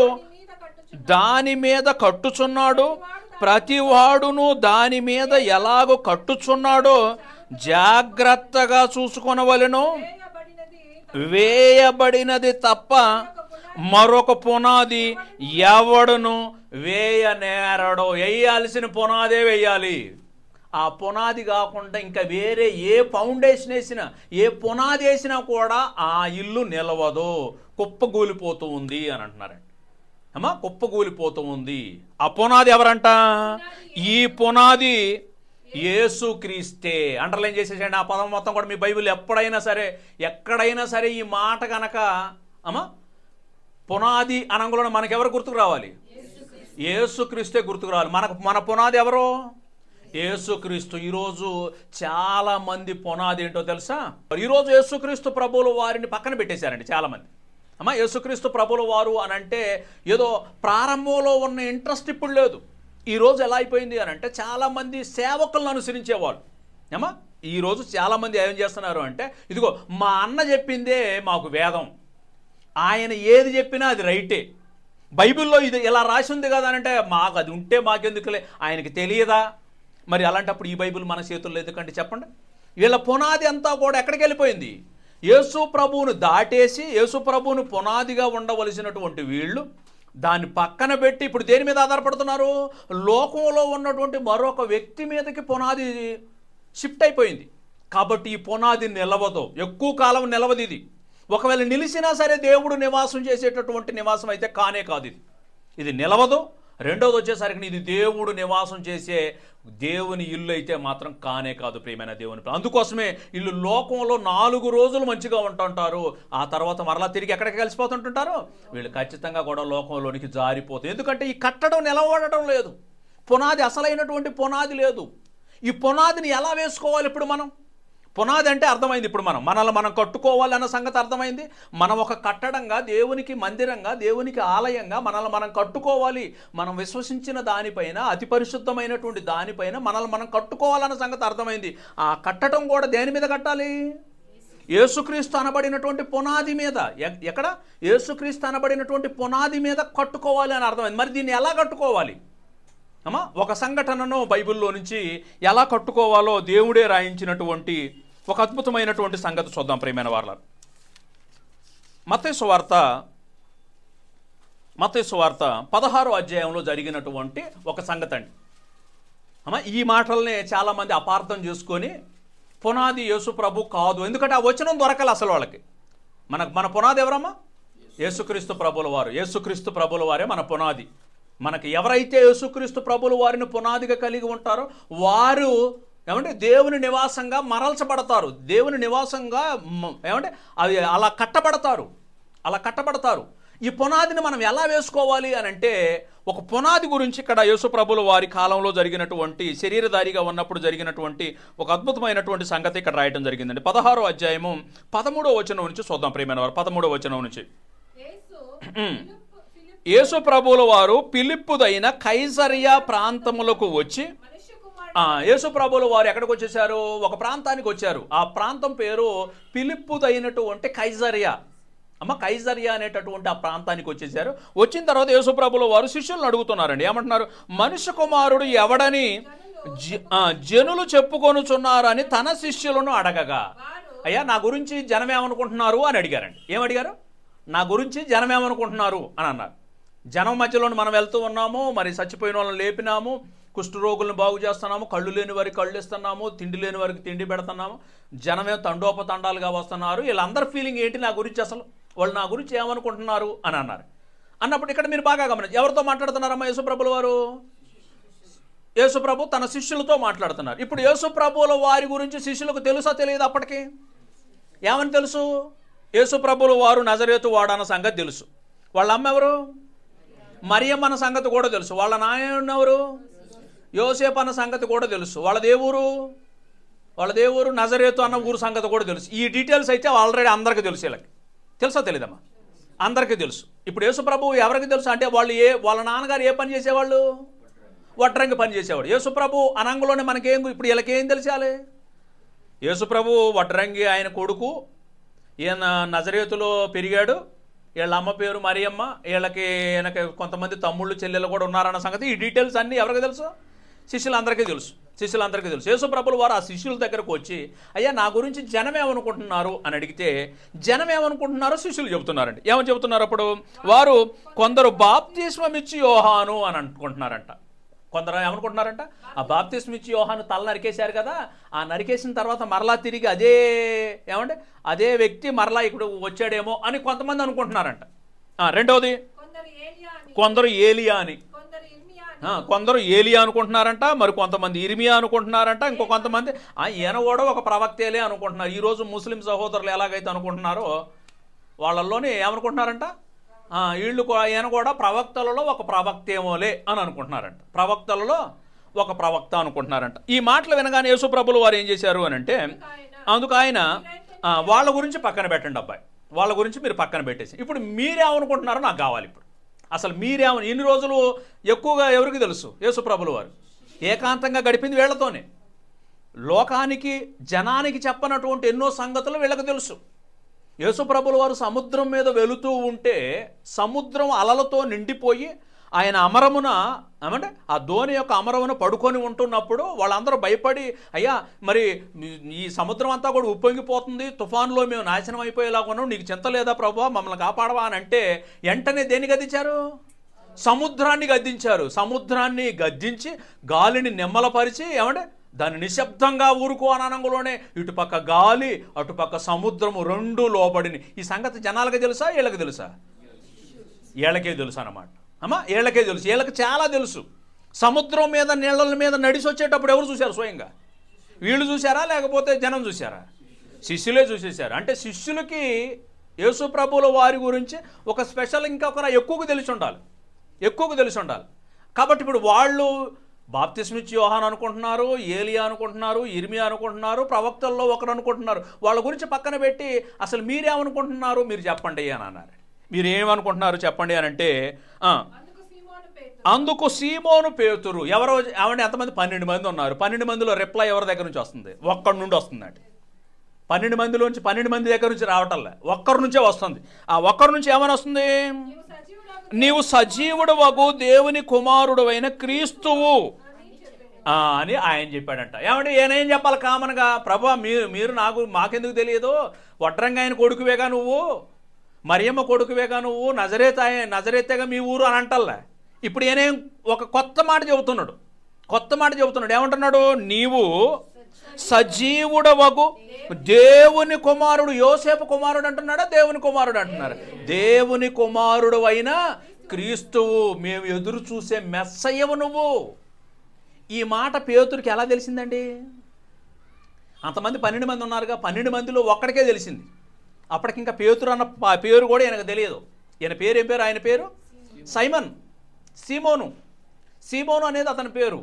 దాని మీద కట్టుచున్నాడు. ప్రతివాడును దాని మీద ఎలాగో కట్టుచున్నాడో జాగ్రత్తగా చూసుకొనవలెను. వేయబడినది తప్ప మరొక పునాది ఎవడును వేయనేరడో. వేయాల్సిన పునాదే వేయాలి. ఆ పునాది కాకుండా ఇంకా వేరే ఏ ఫౌండేషన్ వేసినా, ఏ పునాది వేసినా కూడా ఆ ఇల్లు నిలవదు, కుప్పగూలిపోతూ ఉంది అని అంటున్నారండి. అమ్మా కుప్పగూలిపోతూ ఉంది. ఆ పునాది ఎవరంట? ఈ పునాది యేసుక్రీస్తే. అండర్లైన్ చేసేసండి ఆ పదం మొత్తం కూడా. మీ బైబిల్ ఎప్పుడైనా సరే ఎక్కడైనా సరే ఈ మాట కనుక అమ్మా పునాది అనంగులను మనకెవరు గుర్తుకు రావాలి? యేసుక్రీస్తే గుర్తుకు రావాలి. మన పునాది ఎవరు? యేసుక్రీస్తు. ఈరోజు చాలా మంది పునాది ఏంటో తెలుసా? ఈరోజు యేసుక్రీస్తు ప్రభువుల వారిని పక్కన పెట్టేశారండి చాలామంది. అమ్మా యేసుక్రీస్తు ప్రభువుల వారు అని అంటే ఏదో ప్రారంభంలో ఉన్న ఇంట్రెస్ట్ ఇప్పుడు లేదు. ఈరోజు ఎలా అయిపోయింది అని అంటే చాలామంది సేవకులను అనుసరించేవాళ్ళు. అమ్మా ఈరోజు చాలామంది ఏం చేస్తున్నారు అంటే, ఇదిగో మా అన్న చెప్పిందే మాకు వేదం, ఆయన ఏది చెప్పినా అది రైటే, బైబిల్లో ఇది ఇలా రాసి ఉంది కదా అని అంటే మాకు అది ఉంటే మాకెందుకులే, ఆయనకి తెలియదా? మరి అలాంటప్పుడు ఈ బైబిల్ మన చేతుల్లో ఎందుకంటే చెప్పండి. వీళ్ళ పునాది అంతా కూడా ఎక్కడికి వెళ్ళిపోయింది? యేసు ప్రభువును దాటేసి యేసు ప్రభువును పునాదిగా ఉండవలసినటువంటి వీళ్ళు దాన్ని పక్కన పెట్టి ఇప్పుడు దేని మీద ఆధారపడుతున్నారు? లోకంలో ఉన్నటువంటి మరొక వ్యక్తి మీదకి పునాది షిఫ్ట్ అయిపోయింది. కాబట్టి ఈ పునాది నిలవదు, ఎక్కువ కాలం నిలవదు. ఇది ఒకవేళ నిలిచినా సరే దేవుడు నివాసం చేసేటటువంటి నివాసం అయితే కానే కాదు. ఇది నిలవదు, రెండోది వచ్చేసరికి ఇది దేవుడు నివాసం చేసే దేవుని ఇల్లు అయితే మాత్రం కానే కాదు ప్రియమైన దేవుని. అందుకోసమే వీళ్ళు లోకంలో 4 రోజులు మంచిగా ఉంటుంటారు, ఆ తర్వాత మరలా తిరిగి ఎక్కడికి కలిసిపోతుంటుంటారు. వీళ్ళు ఖచ్చితంగా కూడా లోకంలోనికి జారిపోతారు. ఎందుకంటే ఈ కట్టడం నిలబడటం లేదు, పునాది అసలైనటువంటి పునాది లేదు. ఈ పునాదిని ఎలా వేసుకోవాలి? ఇప్పుడు మనం పునాది అంటే అర్థమైంది, ఇప్పుడు మనల్ని మనం కట్టుకోవాలి అన్న సంగతి అర్థమైంది. మనం ఒక కట్టడంగా, దేవునికి మందిరంగా, దేవునికి ఆలయంగా మనల్ని మనం కట్టుకోవాలి. మనం విశ్వసించిన దానిపైన, అతి పరిశుద్ధమైనటువంటి దానిపైన మనల్ని మనం కట్టుకోవాలన్న సంగతి అర్థమైంది. ఆ కట్టడం కూడా దేని మీద కట్టాలి? యేసుక్రీస్తు అనబడినటువంటి పునాది మీద. ఎక్కడ? యేసుక్రీస్తు అనబడినటువంటి పునాది మీద కట్టుకోవాలి అని అర్థమైంది. మరి దీన్ని ఎలా కట్టుకోవాలి అమ్మా? ఒక సంఘటనను బైబిల్లో నుంచి ఎలా కట్టుకోవాలో దేవుడే రాయించినటువంటి ఒక అద్భుతమైనటువంటి సంగతి చూద్దాం ప్రియమైన వారలారా. మత్తయి సువార్త 16వ అధ్యాయంలో జరిగినటువంటి ఒక సంగతి అండి అమ్మా. ఈ మాటల్ని చాలామంది అపార్థం చేసుకొని పునాది యేసు ప్రభు కాదు, ఎందుకంటే ఆ వచనం దొరకాలి అసలు వాళ్ళకి. మన పునాది ఎవరమ్మా? యేసుక్రీస్తు ప్రభుల వారు. యేసుక్రీస్తు ప్రభుల వారే మన పునాది. మనకి ఎవరైతే యేసుక్రీస్తు ప్రభుల వారిని పునాదిగా కలిగి ఉంటారో వారు ఏమంటే దేవుని నివాసంగా మరల్చబడతారు, దేవుని నివాసంగా ఏమంటే అవి అలా కట్టబడతారు. ఈ పునాదిని మనం ఎలా వేసుకోవాలి అని అంటే, ఒక పునాది గురించి ఇక్కడ యేసు ప్రభుల వారి కాలంలో జరిగినటువంటి, శరీరధారిగా ఉన్నప్పుడు జరిగినటువంటి ఒక అద్భుతమైనటువంటి సంగతి ఇక్కడ రాయటం జరిగిందండి. 16వ అధ్యాయము 13వ వచనం నుంచి చూద్దాం ప్రియమైన వారు. 13వ వచనం నుంచి, యేసు ప్రభువుల వారు ఫిలిప్పుదైన కైసరియా ప్రాంతములకు వచ్చి, యేసు ప్రభువుల వారు ఎక్కడికి వచ్చేసారు? ఒక ప్రాంతానికి వచ్చారు. ఆ ప్రాంతం పేరు ఫిలిప్పుదైనటువంటి కైసరియా అమ్మ. కైసరియా అనేటటువంటి ఆ ప్రాంతానికి వచ్చేసారు. వచ్చిన తర్వాత యేసు ప్రభువుల వారు శిష్యులను అడుగుతున్నారండి. ఏమంటున్నారు? మనుష్య కుమారుడు ఎవడని జనులు చెప్పుకొనుచున్నారని తన శిష్యులను అడగగా, అయ్యా నా గురించి జనం ఏమనుకుంటున్నారు అని అడిగారండి. ఏమడిగారు? నా గురించి జనం ఏమనుకుంటున్నారు అని అన్నారు. జనం మధ్యలో మనం వెళ్తూ ఉన్నాము, మరి చచ్చిపోయిన వాళ్ళని లేపినాము, కుష్ఠరోగులను బాగు చేస్తున్నాము, కళ్ళు లేని వారికి కళ్ళు ఇస్తున్నాము, తిండి లేని వారికి తిండి పెడుతున్నాము, జనమే తండోపతండాలుగా వస్తున్నారు. వీళ్ళందరి ఫీలింగ్ ఏంటి నా గురించి? అసలు వాళ్ళు నా గురించి ఏమనుకుంటున్నారు అని అన్నారు. అన్నప్పుడు ఇక్కడ మీరు బాగా గమనించి, ఎవరితో మాట్లాడుతున్నారమ్మా యేసుప్రభుల వారు? యేసుప్రభు తన శిష్యులతో మాట్లాడుతున్నారు. ఇప్పుడు యేసుప్రభుల వారి గురించి శిష్యులకు తెలుసా తెలియదు? అప్పటికి ఏమని తెలుసు? యేసుప్రభుల వారు నజరేతు వాడన్న సంగతి తెలుసు. వాళ్ళ అమ్మ ఎవరు? మరియమ్మ అన్న సంగతి కూడా తెలుసు. వాళ్ళ నాయన ఎవరు? యోసేపు అన్న సంగతి కూడా తెలుసు. వాళ్ళ దేవురు నజరేతు అన్న ఊరు సంగతి కూడా తెలుసు. ఈ డీటెయిల్స్ అయితే ఆల్రెడీ అందరికీ తెలుసు. వీళ్ళకి తెలుసా తెలియదమ్మా? అందరికీ తెలుసు. ఇప్పుడు యేసు ప్రభువు ఎవరికి తెలుసు అంటే, వాళ్ళ నాన్నగారు ఏ పని చేసేవాళ్ళు? వడ్రంగి పని చేసేవాడు. యేసు ప్రభు అనంగంలోనే మనకేం, ఇప్పుడు వీళ్ళకేం తెలిసాలి? యేసు ప్రభు వడ్రంగి, ఆయన కొడుకు, ఈయన నజరేతులో పెరిగాడు, వీళ్ళ అమ్మ పేరు మరియమ్మ, ఈయనకి కొంతమంది తమ్ముళ్ళు చెల్లెలు కూడా ఉన్నారన్న సంగతి, ఈ డీటెయిల్స్ అన్నీ ఎవరికి తెలుసు? శిష్యులందరికీ తెలుసు. యేసు ప్రభుల వారు ఆ శిష్యుల దగ్గరకు వచ్చి, అయ్యా నా గురించి జనం ఏమనుకుంటున్నారు అని అడిగితే, జనం ఏమనుకుంటున్నారో శిష్యులు చెబుతున్నారండి. ఏమని చెబుతున్నారు? అప్పుడు వారు కొందరు బాప్తిస్మమిచ్చి యోహాను అని అనుకుంటున్నారంట. కొందరు ఏమనుకుంటున్నారంట? ఆ బాప్తిస్మమిచ్చి యోహాను తల నరికేశారు కదా, ఆ నరికేసిన తర్వాత మరలా తిరిగి అదే వ్యక్తి మరలా ఇక్కడ వచ్చాడేమో అని కొంతమంది అనుకుంటున్నారంట. రెండవది, కొందరు ఏలియా అని, కొందరు ఏలియా అనుకుంటున్నారంట, మరి కొంతమంది ఇర్మియా అనుకుంటున్నారంట, ఇంకో కొంతమంది ఈయన కూడా ఒక ప్రవక్తేలే అనుకుంటున్నారు. ఈరోజు ముస్లిం సహోదరులు ఎలాగైతే అనుకుంటున్నారో వాళ్ళల్లోనే ఏమనుకుంటున్నారంట? ఈయన కూడా ప్రవక్తలలో ఒక ప్రవక్తేమోలే అని అనుకుంటున్నారంట. ప్రవక్తలలో ఒక ప్రవక్త అనుకుంటున్నారంట. ఈ మాటలు వినగానే యేసు ప్రభులు వారు ఏం చేశారు అని అంటే, అందుకు ఆయన వాళ్ళ గురించి పక్కన పెట్టండి అబ్బాయి, వాళ్ళ గురించి మీరు పక్కన పెట్టేసి, ఇప్పుడు మీరేమనుకుంటున్నారో నాకు కావాలి. ఇప్పుడు అసలు ఇన్ని రోజులు ఎక్కువగా ఎవరికి తెలుసు? యేసు ప్రభులు వారు ఏకాంతంగా గడిపింది వీళ్లతోనే. లోకానికి, జనానికి చెప్పనటువంటి ఎన్నో సంగతులు వీళ్ళకి తెలుసు. యేసు ప్రభుల వారు సముద్రం మీద వెళుతూ ఉంటే సముద్రం అలలతో నిండిపోయి ఆయన అమరమున ఆ ధోని యొక్క అమరమున పడుకొని ఉంటున్నప్పుడు వాళ్ళందరూ భయపడి, అయ్యా మరి ఈ సముద్రం అంతా కూడా ఉప్పొంగిపోతుంది, తుఫాన్లో మేము నాశనం అయిపోయేలాగా ఉన్నాం, నీకు చింత లేదా ప్రభువా, మమ్మల్ని కాపాడవా అని అంటే వెంటనే దేన్ని గద్దించారు? సముద్రాన్ని గద్దించారు. సముద్రాన్ని గద్దించి గాలిని నెమ్మలపరిచి దాన్ని నిశ్శబ్దంగా ఊరుకో అనంగంలోనే ఇటుపక్క గాలి, అటుపక్క సముద్రము రెండు లోబడిని. ఈ సంగతి జనాలకి తెలుసా? వీళ్ళకి తెలుసా? వీళ్ళకే తెలుసు అన్నమాట. అమ్మా వీళ్ళకే తెలుసు, వీళ్ళకి చాలా తెలుసు. సముద్రం మీద నీళ్ళ మీద నడిచి వచ్చేటప్పుడు ఎవరు చూశారు స్వయంగా? వీళ్ళు చూశారా లేకపోతే జనం చూశారా? శిష్యులే చూసేశారు. అంటే శిష్యులకి యేసు ప్రభువుల వారి గురించి ఒక స్పెషల్ ఇంకొకరు ఎక్కువగా తెలిసి ఉండాలి. కాబట్టి ఇప్పుడు వాళ్ళు బాప్తిస్మిచ్చి యోహాను అనుకుంటున్నారు, ఏలియా అనుకుంటున్నారు, ఇర్మియా అనుకుంటున్నారు, ప్రవక్తల్లో ఒకరు అనుకుంటున్నారు. వాళ్ళ గురించి పక్కన పెట్టి అసలు మీరేమనుకుంటున్నారు మీరు చెప్పండి అని అన్నారు. మీరు ఏమనుకుంటున్నారు చెప్పండి అని అంటే అందుకు సీమోను పేతురు. ఎవరో ఏమంటే ఎంతమంది? 12 మంది ఉన్నారు. 12 మందిలో రిప్లై ఎవరి దగ్గర నుంచి వస్తుంది? ఒక్కడి నుండి వస్తుందండి. 12 మందిలోంచి 12 మంది దగ్గర నుంచి రావటంలే, ఒక్కరి నుంచే వస్తుంది. ఆ ఒక్కరి నుంచి ఏమని వస్తుంది? నీవు సజీవుడు వగు దేవుని కుమారుడు అయిన క్రీస్తువు అని ఆయన చెప్పాడంట. ఏమంటే ఈయనేం చెప్పాలి కామన్గా? ప్రభా మీరు మాకెందుకు తెలియదు? వడ్రంగా ఆయన కొడుకువేగా నువ్వు, మరియమ్మ కొడుకువేగా నువ్వు, నజరేతేగా మీ ఊరు అని అంటల్లా. ఇప్పుడు ఈయనేం ఒక కొత్త మాట చెబుతున్నాడు. ఏమంటున్నాడు? నీవు సజీవుడవగు దేవుని కుమారుడు. యోసేపు కుమారుడు అంటున్నాడా దేవుని కుమారుడు అంటున్నారు? దేవుని కుమారుడు అయిన క్రీస్తువు, మేము ఎదురు చూసే మెస్సయ్యవు నువ్వు. ఈ మాట పేతురికి ఎలా తెలిసిందండి? అంతమంది 12 మంది ఉన్నారుగా, 12 మందిలో ఒక్కడికే తెలిసింది. అప్పటికి ఇంకా పేతురు అన్న పేరు కూడా ఈయనకు తెలియదు. ఈయన పేరు ఏం పేరు? ఆయన పేరు సీమోను అనేది అతని పేరు.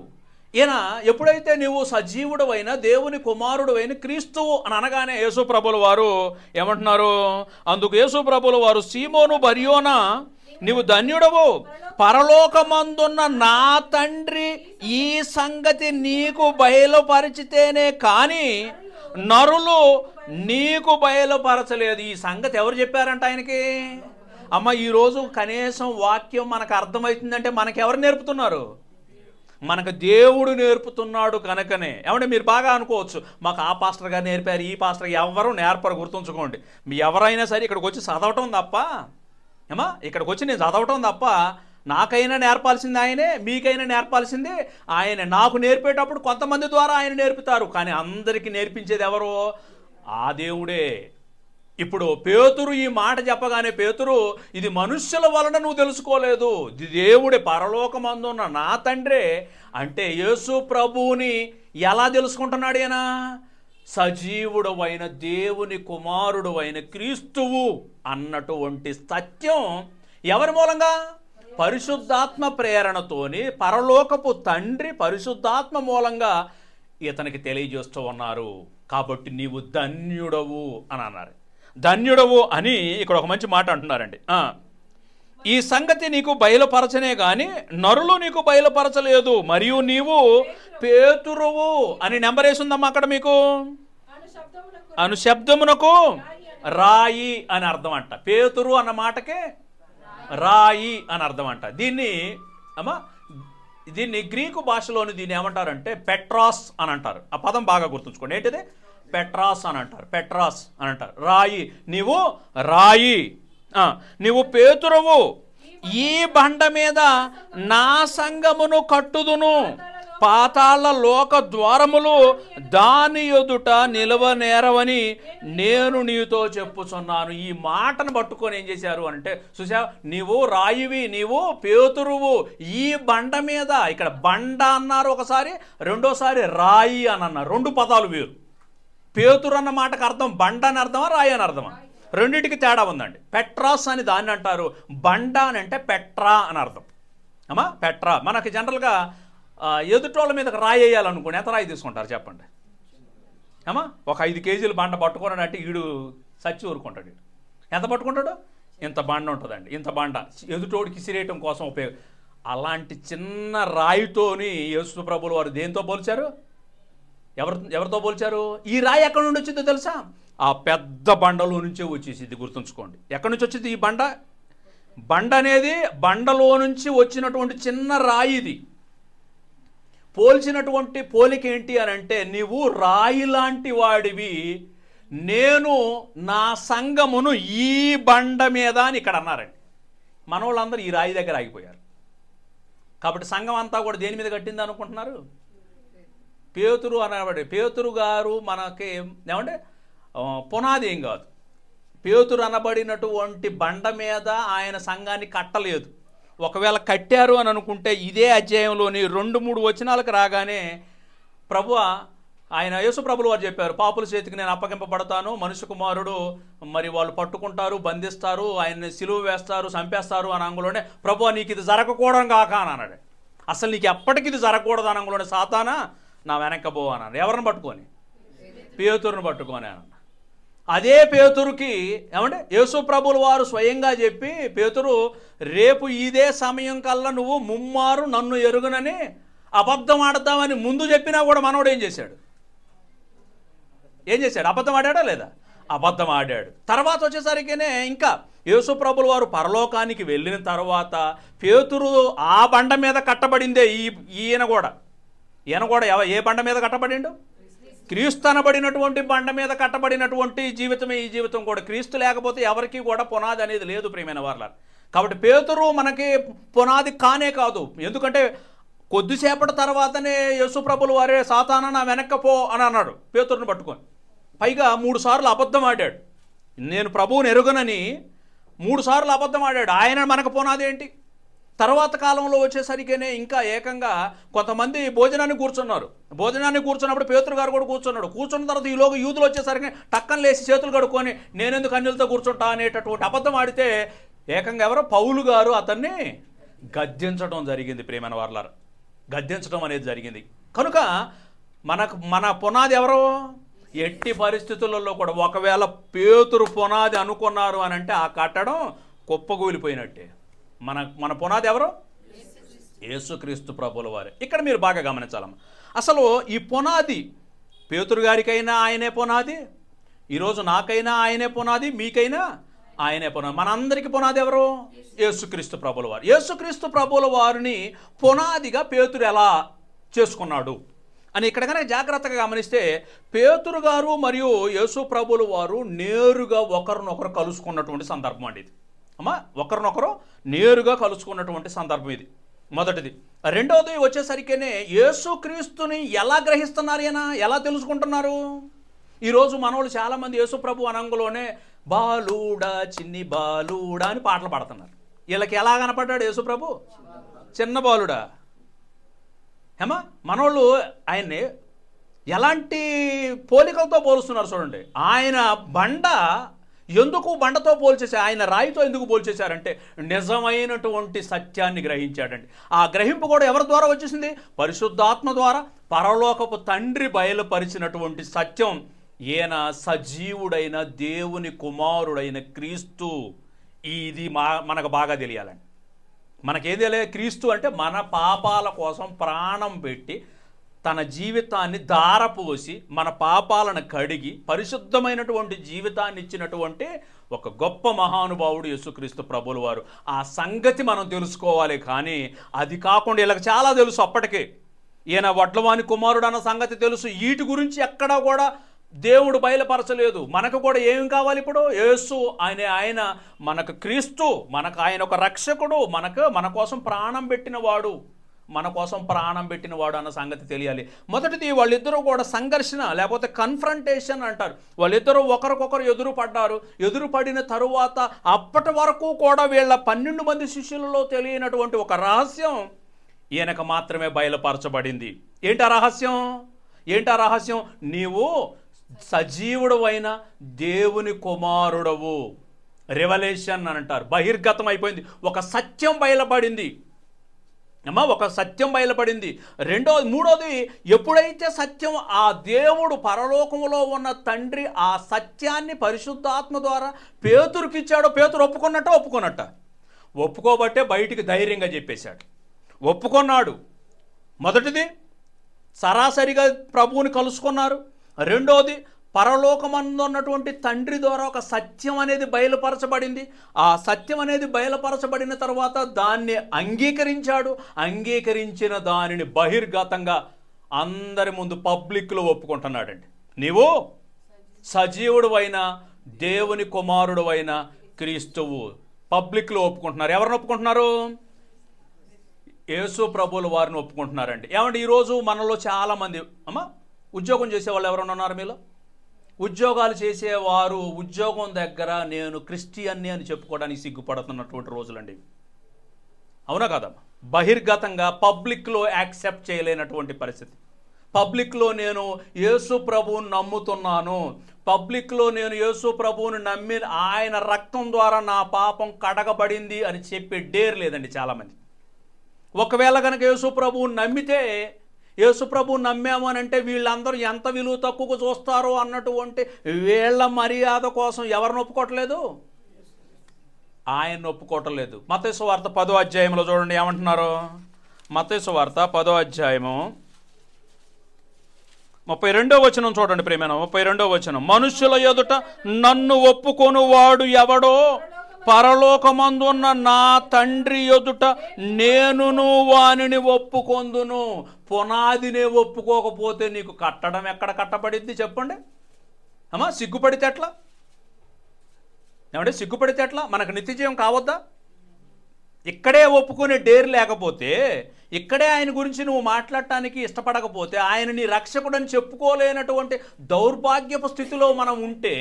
ఈయన ఎప్పుడైతే నీవు సజీవుడు అయిన దేవుని కుమారుడు అయిన క్రీస్తువు అని అనగానే యేసు ప్రభుల వారు ఏమంటున్నారు? అందుకు యేసు ప్రభుల వారు, సీమోను బర్యోనా, నీవు ధన్యుడవు, పరలోకమందున్న నా తండ్రి ఈ సంగతి నీకు బయలుపరిచితేనే కానీ నరులు నీకు బయలుపరచలేదు. ఈ సంగతి ఎవరు చెప్పారంట ఆయనకి? అమ్మ ఈరోజు కనీసం వాక్యం మనకు అర్థమవుతుందంటే మనకెవరు నేర్పుతున్నారు? మనకు దేవుడు నేర్పుతున్నాడు కనుకనే. ఏమంటే మీరు బాగా అనుకోవచ్చు, మాకు ఆ పాస్టర్ గారు నేర్పారు, ఈ పాస్టర్ ఎవరు నేర్పరు. గుర్తుంచుకోండి, మీ ఎవరైనా సరే ఇక్కడికి వచ్చి చదవటం తప్ప, ఇక్కడికి వచ్చి నేను చదవటం తప్ప నాకైనా నేర్పాల్సింది ఆయనే, మీకైనా నేర్పాల్సింది ఆయనే. నాకు నేర్పేటప్పుడు కొంతమంది ద్వారా ఆయన నేర్పుతారు, కానీ అందరికీ నేర్పించేది ఎవరు? ఆ దేవుడే. ఇప్పుడు పేతురు ఈ మాట చెప్పగానే పేతురు, ఇది మనుష్యుల వలన నువ్వు తెలుసుకోలేదు, ఇది దేవుడే, పరలోకమందున్న నా తండ్రే. అంటే యేసు ప్రభువుని ఎలా తెలుసుకుంటున్నాడు ఈయన? సజీవుడు అయిన దేవుని కుమారుడు అయిన క్రీస్తువు అన్నటువంటి సత్యం ఎవరి మూలంగా? పరిశుద్ధాత్మ ప్రేరణతోని పరలోకపు తండ్రి పరిశుద్ధాత్మ మూలంగా ఇతనికి తెలియజేస్తూ ఉన్నారు. కాబట్టి నీవు ధన్యుడవు అని అన్నారు. ధన్యుడవు అని ఇక్కడ ఒక మంచి మాట అంటున్నారండి. ఈ సంగతి నీకు బయలుపరచనే గాని నరులు నీకు బయలుపరచలేదు, మరియు నీవు పేతురువు అని నెంబర్ వేసిందమ్మా అక్కడ మీకు. అను శబ్దమునకు రాయి అని అర్థం అంట. పేతురు అన్న మాటకే రాయి అని అర్థం అంట. దీన్ని గ్రీకు భాషలోని దీన్ని ఏమంటారంటే పెట్రాస్ అని అంటారు. ఆ పదం బాగా గుర్తుంచుకోండి. ఏంటిది? పెట్రాస్ అని అంటారు. రాయి, నీవు రాయి, నీవు పేతురువు, ఈ బండ మీద నా సంఘమును కట్టుదును, పాతాళ లోక ద్వారములు దాని ఎదుట నిలవనేరవని నేను నీతో చెప్పుచున్నాను. ఈ మాటను పట్టుకొని ఏం చేశారు అంటే, చూసా, నీవు రాయివి, నీవు పేతురువు, ఈ బండ మీద. ఇక్కడ బండ అన్నారు ఒకసారి, రెండోసారి రాయి అని అన్నారు. రెండు పదాలు వేరు. పేతురు అన్న మాటకు అర్థం బండ అని అర్థమా, రాయి అని అర్థమా? రెండింటికి తేడా ఉందండి. పెట్రాస్ అని దాన్ని అంటారు, బండ అని అంటే పెట్రా అని అర్థం. పెట్రా. మనకి జనరల్గా ఎదుటోళ్ళ మీద రాయి వేయాలనుకోండి, ఎంత రాయి తీసుకుంటారు చెప్పండి? ఒక 5 కేజీలు బండ పట్టుకున్నాడంటే ఈడు సచ్చి ఊరుకుంటాడు. ఎంత పట్టుకుంటాడు? ఇంత బండ ఉంటుందండి, ఇంత బండ ఎదుటోడికి సిరేయటం కోసం ఉపయోగం. అలాంటి చిన్న రాయితోని యేసు ప్రభువుల వారు దేంతో పోల్చారు? ఎవరితో పోల్చారు? ఈ రాయి ఎక్కడి నుండి వచ్చిందో తెలుసా? ఆ పెద్ద బండలో నుంచే వచ్చేసింది. గుర్తుంచుకోండి. ఎక్కడి నుంచి వచ్చింది ఈ బండ? బండ అనేది బండలో నుంచి వచ్చినటువంటి చిన్న రాయి. ఇది పోల్చినటువంటి పోలిక ఏంటి అని అంటే, నీవు రాయి లాంటి వాడివి, నేను నా సంఘమును ఈ బండ మీద అని ఇక్కడ అన్నారండి. మన వాళ్ళందరూ ఈ రాయి దగ్గర ఆగిపోయారు. కాబట్టి సంఘం అంతా కూడా దేని మీద కట్టింది అనుకుంటున్నారు? పేతురు అనబడి. పేతురు గారు మనకి ఏమంటే పునాది ఏం కాదు. పేతురు అనబడినటువంటి బండ మీద ఆయన సంఘాన్ని కట్టలేదు. ఒకవేళ కట్టారు అని అనుకుంటే ఇదే అధ్యాయంలోని 2-3 వచనాలకు రాగానే ప్రభువా ఆయన యేసు ప్రభులు వారు చెప్పారు, పాపుల చేతికి నేను అప్పగింపబడతాను, మనుష్య కుమారుడు మరి వాళ్ళు పట్టుకుంటారు, బంధిస్తారు, ఆయన్ని సిలువ వేస్తారు, చంపేస్తారు అని అంగులోనే ప్రభువా నీకు ఇది జరగకూడదు కాక అని అన్నాడు. అసలు నీకు ఎప్పటికి ఇది జరగకూడదు అని అంగులోనే సాతానా నా వెనక్కపో అన్నాడు. ఎవరిని పట్టుకొని? పేతురుని పట్టుకొని అన్నాడు. అదే పేతురుకి ఏమంటే యేసు ప్రభులు వారు స్వయంగా చెప్పి, పేతురు రేపు ఇదే సమయం కల్లా నువ్వు ముమ్మారు నన్ను ఎరుగునని అబద్ధం ఆడతామని ముందు చెప్పినా కూడా మనోడు ఏం చేశాడు? అబద్ధం ఆడాడా లేదా? అబద్ధం ఆడాడు. తర్వాత వచ్చేసరికినే ఇంకా యేసు ప్రభులు వారు పరలోకానికి వెళ్ళిన తర్వాత పేతురు ఆ బండ మీద కట్టబడిందే ఈయన కూడా ఏ బండ మీద కట్టబడిండు? క్రీస్తు అనబడినటువంటి బండ మీద కట్టబడినటువంటి జీవితమే ఈ జీవితం కూడా. క్రీస్తు లేకపోతే ఎవరికి కూడా పునాది అనేది లేదు ప్రియమైన వారలారా. కాబట్టి పేతురు మనకి పునాది కానే కాదు. ఎందుకంటే కొద్దిసేపటి తర్వాతనే యేసు ప్రభులు వారే సాతానా నా వెనక్కపో అని అన్నాడు పేతురుని పట్టుకొని. పైగా 3 సార్లు అబద్ధం ఆడాడు. నేను ప్రభువుని ఎరుగనని 3 సార్లు అబద్ధం ఆడాడు. ఆయన మనకు పునాది ఏంటి? తర్వాత కాలంలో వచ్చేసరికేనే ఇంకా ఏకంగా కొంతమంది భోజనాన్ని కూర్చున్నప్పుడు పేతురు గారు కూడా కూర్చున్నాడు. కూర్చున్న తర్వాత ఈలోగా యూదులు వచ్చేసరికి టక్కన లేచి చేతులు కడుక్కొని నేనెందుకు అన్యులతో కూర్చుంటా అనేటటువంటి అబద్ధం ఆడితే ఏకంగా ఎవరో పౌలు గారు అతన్ని గద్దించడం జరిగింది. ప్రియమైన వారలారా, గద్దించడం అనేది జరిగింది. కనుక మన పునాది ఎవరో? ఎట్టి పరిస్థితులలో కూడా ఒకవేళ పేతురు పునాది అనుకున్నారు అని అంటే ఆ కట్టడం కుప్పగూలిపోయినట్టే. మన పునాది ఎవరు? యేసుక్రీస్తు ప్రభుల వారే. ఇక్కడ మీరు బాగా గమనించాలమ్మా. అసలు ఈ పునాది పేతురు గారికైనా ఆయనే పునాది, ఈరోజు నాకైనా ఆయనే పునాది, మీకైనా ఆయనే పునాది. మనందరికీ పునాది ఎవరు? యేసుక్రీస్తు ప్రభుల వారు. యేసుక్రీస్తు ప్రభుల వారిని పునాదిగా పేతురు ఎలా చేసుకున్నాడు అని ఇక్కడ కనుక జాగ్రత్తగా గమనిస్తే పేతురు గారు మరియు యేసు ప్రభుల వారు నేరుగా ఒకరినొకరు కలుసుకున్నటువంటి సందర్భం అండి ఇది. అమ్మా, ఒకరినొకరు నేరుగా కలుసుకున్నటువంటి సందర్భం ఇది మొదటిది. రెండవది వచ్చేసరికేనే యేసుక్రీస్తుని ఎలా గ్రహిస్తున్నారు, ఎలా తెలుసుకుంటున్నారు? ఈరోజు మనోళ్ళు చాలామంది యేసు ప్రభు అనంగులోనే బాలుడా చిన్ని బాలుడా అని పాటలు పాడుతున్నారు. వీళ్ళకి ఎలా కనపడ్డాడు యేసు ప్రభు? చిన్న బాలుడా. ఏమా, మనోళ్ళు ఆయన్ని ఎలాంటి పోలికలతో పోలుస్తున్నారు చూడండి. ఆయన ఎందుకు బండతో పోల్చేశారు? ఆయన రాయితో ఎందుకు పోల్చేశారంటే నిజమైనటువంటి సత్యాన్ని గ్రహించాడండి. ఆ గ్రహింపు కూడా ఎవరి ద్వారా వచ్చేసింది? పరిశుద్ధాత్మ ద్వారా పరలోకపు తండ్రి బయలుపరిచినటువంటి సత్యం. ఈయన సజీవుడైన దేవుని కుమారుడైన క్రీస్తు. ఇది మనకు బాగా తెలియాలండి. మనకేం తెలియదు? క్రీస్తు అంటే మన పాపాల కోసం ప్రాణం పెట్టి తన జీవితాన్ని ధారపోసి మన పాపాలను కడిగి పరిశుద్ధమైనటువంటి జీవితాన్ని ఇచ్చినటువంటి ఒక గొప్ప మహానుభావుడు యేసుక్రీస్తు ప్రభుల వారు. ఆ సంగతి మనం తెలుసుకోవాలి. కానీ అది కాకుండా వీళ్ళకి చాలా తెలుసు అప్పటికే. ఈయన వడ్లవాని కుమారుడు అన్న సంగతి తెలుసు. వీటి గురించి ఎక్కడా కూడా దేవుడు బయలుపరచలేదు. మనకు కూడా ఏం కావాలి ఇప్పుడు? యేసు ఆయన మనకు క్రీస్తు, మనకు ఆయన ఒక రక్షకుడు, మన కోసం ప్రాణం పెట్టినవాడు, అన్న సంగతి తెలియాలి. మొదటిది వాళ్ళిద్దరూ కూడా సంఘర్షణ లేకపోతే కన్ఫ్రంటేషన్ అంటారు. వాళ్ళిద్దరూ ఒకరికొకరు ఎదురు పడిన తరువాత అప్పటి వరకు కూడా వీళ్ళ 12 మంది శిష్యులలో తెలియనటువంటి ఒక రహస్యం ఈయనకు మాత్రమే బయలుపరచబడింది. ఏంటా రహస్యం? నీవు సజీవుడు అయిన దేవుని కుమారుడవు. రెవల్యూషన్ అని అంటారు. బహిర్గతం అయిపోయింది. ఒక సత్యం బయలుపడింది. మూడోది ఎప్పుడైతే సత్యం ఆ దేవుడు పరలోకములో ఉన్న తండ్రి ఆ సత్యాన్ని పరిశుద్ధాత్మ ద్వారా పేతురుకి ఇచ్చాడో, పేతురు ఒప్పుకోబట్టే బయటికి ధైర్యంగా చెప్పేశాడు. ఒప్పుకున్నాడు. మొదటిది సరాసరిగా ప్రభువుని కలుసుకున్నారు. రెండోది పరలోకమందు ఉన్నటువంటి తండ్రి ద్వారా ఒక సత్యం అనేది బయలుపరచబడింది. ఆ సత్యం అనేది బయలుపరచబడిన తర్వాత దాన్ని అంగీకరించాడు. అంగీకరించిన దానిని బహిర్గతంగా అందరి ముందు పబ్లిక్లో ఒప్పుకుంటున్నాడండి. నీవు సజీవుడు అయిన దేవుని కుమారుడు అయిన క్రీస్తువు. పబ్లిక్లో ఒప్పుకుంటున్నారు. ఎవరిని ఒప్పుకుంటున్నారు? యేసు ప్రభువుల వారిని ఒప్పుకుంటున్నారండి. ఏమంటే ఈరోజు మనలో చాలామంది ఉద్యోగం చేసేవాళ్ళు ఎవరైనా ఉన్నారు మీలో? ఉద్యోగాలు చేసేవారు ఉద్యోగం దగ్గర నేను క్రిస్టియన్ని అని చెప్పుకోవడానికి సిగ్గుపడుతున్నటువంటి రోజులండి. అవునా కదా? బహిర్గతంగా పబ్లిక్లో యాక్సెప్ట్ చేయలేనటువంటి పరిస్థితి. పబ్లిక్లో నేను యేసు ప్రభువుని నమ్ముతున్నాను, పబ్లిక్లో నేను యేసు ప్రభువుని నమ్మి ఆయన రక్తం ద్వారా నా పాపం కడగబడింది అని చెప్పే డేర్ లేదండి చాలామంది. ఒకవేళ కనుక యేసు ప్రభువుని నమ్మితే, యేసు ప్రభువుని నమ్మాము అని అంటే వీళ్ళందరూ ఎంత విలువ తక్కువగా చూస్తారో అన్నటువంటి వీళ్ళ మర్యాద కోసం ఎవరిని ఒప్పుకోవట్లేదు? ఆయన ఒప్పుకోవట్లేదు. మత్తయి సువార్త 10వ అధ్యాయంలో చూడండి ఏమంటున్నారు. మత్తయి సువార్త 10వ అధ్యాయము 32వ వచనం చూడండి ప్రియమైన. 32వ వచనం, మనుష్యుల ఎదుట నన్ను ఒప్పుకొను వాడు ఎవడో పరలోకమందున్న నా తండ్రి ఎదుట నేనును వానిని ఒప్పుకొందును. పునాదినే ఒప్పుకోకపోతే నీకు కట్టడం ఎక్కడ కట్టబడిద్ది చెప్పండి? అమ్మా సిగ్గుపడితే ఎట్లా? ఏమంటే సిగ్గుపడితే ఎట్లా? మనకు నిత్యజీవం కావద్దా? ఇక్కడే ఒప్పుకునే డేర్ లేకపోతే, ఇక్కడే ఆయన గురించి నువ్వు మాట్లాడటానికి ఇష్టపడకపోతే, ఆయన నీ రక్షకుడని చెప్పుకోలేనటువంటి దౌర్భాగ్యపు స్థితిలో మనం ఉంటే,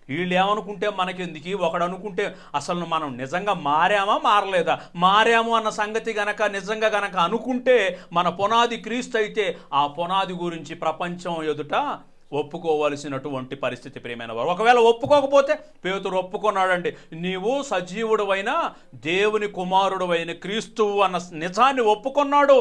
వీళ్ళు ఏమనుకుంటే మనకెందుకు? ఒకడు అనుకుంటే అసలు మనం నిజంగా మారామా మారలేదా? మారాము అన్న సంగతి గనక నిజంగా గనక అనుకుంటే, మన పునాది క్రీస్తు అయితే ఆ పునాది గురించి ప్రపంచం ఎదుట ఒప్పుకోవలసినటువంటి పరిస్థితి ప్రియమైన వారు. ఒకవేళ ఒప్పుకోకపోతే, పేతురు ఒప్పుకున్నాడండి, నీవు సజీవుడువైన దేవుని కుమారుడువైన క్రీస్తువు అన్న నిజాన్ని ఒప్పుకున్నాడు.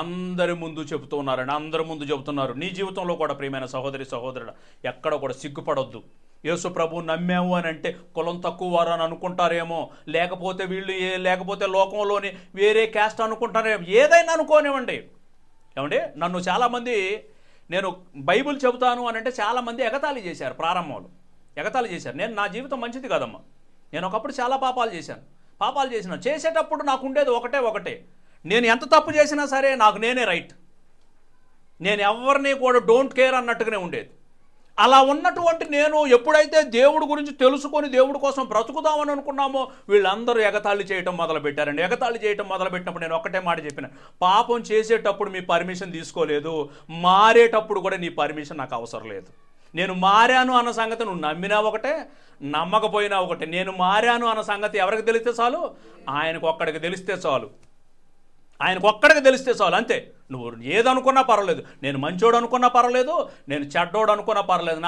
అందరి ముందు చెబుతూ ఉన్నారండి, అందరి ముందు చెబుతున్నారు. నీ జీవితంలో కూడా ప్రియమైన సహోదరి సహోదరుడు ఎక్కడ కూడా సిగ్గుపడొద్దు. యేసు ప్రభువు నమ్మాము అని అంటే కులం తక్కువ వారు అని అనుకుంటారేమో, లేకపోతే వీళ్ళు లేకపోతే లోకంలోని వేరే క్యాస్ట్ అనుకుంటారేమో, ఏదైనా అనుకోనివ్వండి. ఏమండి, నన్ను చాలామంది నేను బైబిల్ చెబుతాను అని అంటే చాలామంది ఎగతాళి చేశారు. ప్రారంభంలో ఎగతాళి చేశారు. నా జీవితం మంచిది కాదమ్మా, నేను ఒకప్పుడు చాలా పాపాలు చేసిన చేసేటప్పుడు నాకు ఉండేది ఒకటే, నేను ఎంత తప్పు చేసినా సరే నాకు నేనే రైట్, నేను ఎవరిని కూడా డోంట్ కేర్ అన్నట్టుగానే ఉండేది. అలా ఉన్నటువంటి నేను ఎప్పుడైతే దేవుడి గురించి తెలుసుకొని దేవుడి కోసం బ్రతుకుదామని అనుకున్నామో, వీళ్ళందరూ ఎగతాళి చేయటం మొదలుపెట్టారండి. ఎగతాళి చేయటం మొదలుపెట్టినప్పుడు నేను ఒకటే మాట చెప్పిన, పాపం చేసేటప్పుడు మీ పర్మిషన్ తీసుకోలేదు, మారేటప్పుడు కూడా నీ పర్మిషన్ నాకు అవసరం లేదు. నేను మారాను అన్న సంగతి నువ్వు నమ్మినా ఒకటే, నమ్మకపోయినా ఒకటే. నేను మారాను అన్న సంగతి ఎవరికి తెలిస్తే చాలు? ఆయనకు ఒక్కడికి తెలిస్తే చాలు. ఆయనకు ఒక్కడికి తెలిస్తే చాలు, అంతే. నువ్వు ఏదనుకున్నా పర్వాలేదు, నేను మంచోడు అనుకున్నా పర్వాలేదు, నేను చెడ్డోడు అనుకున్నా పర్వాలేదు,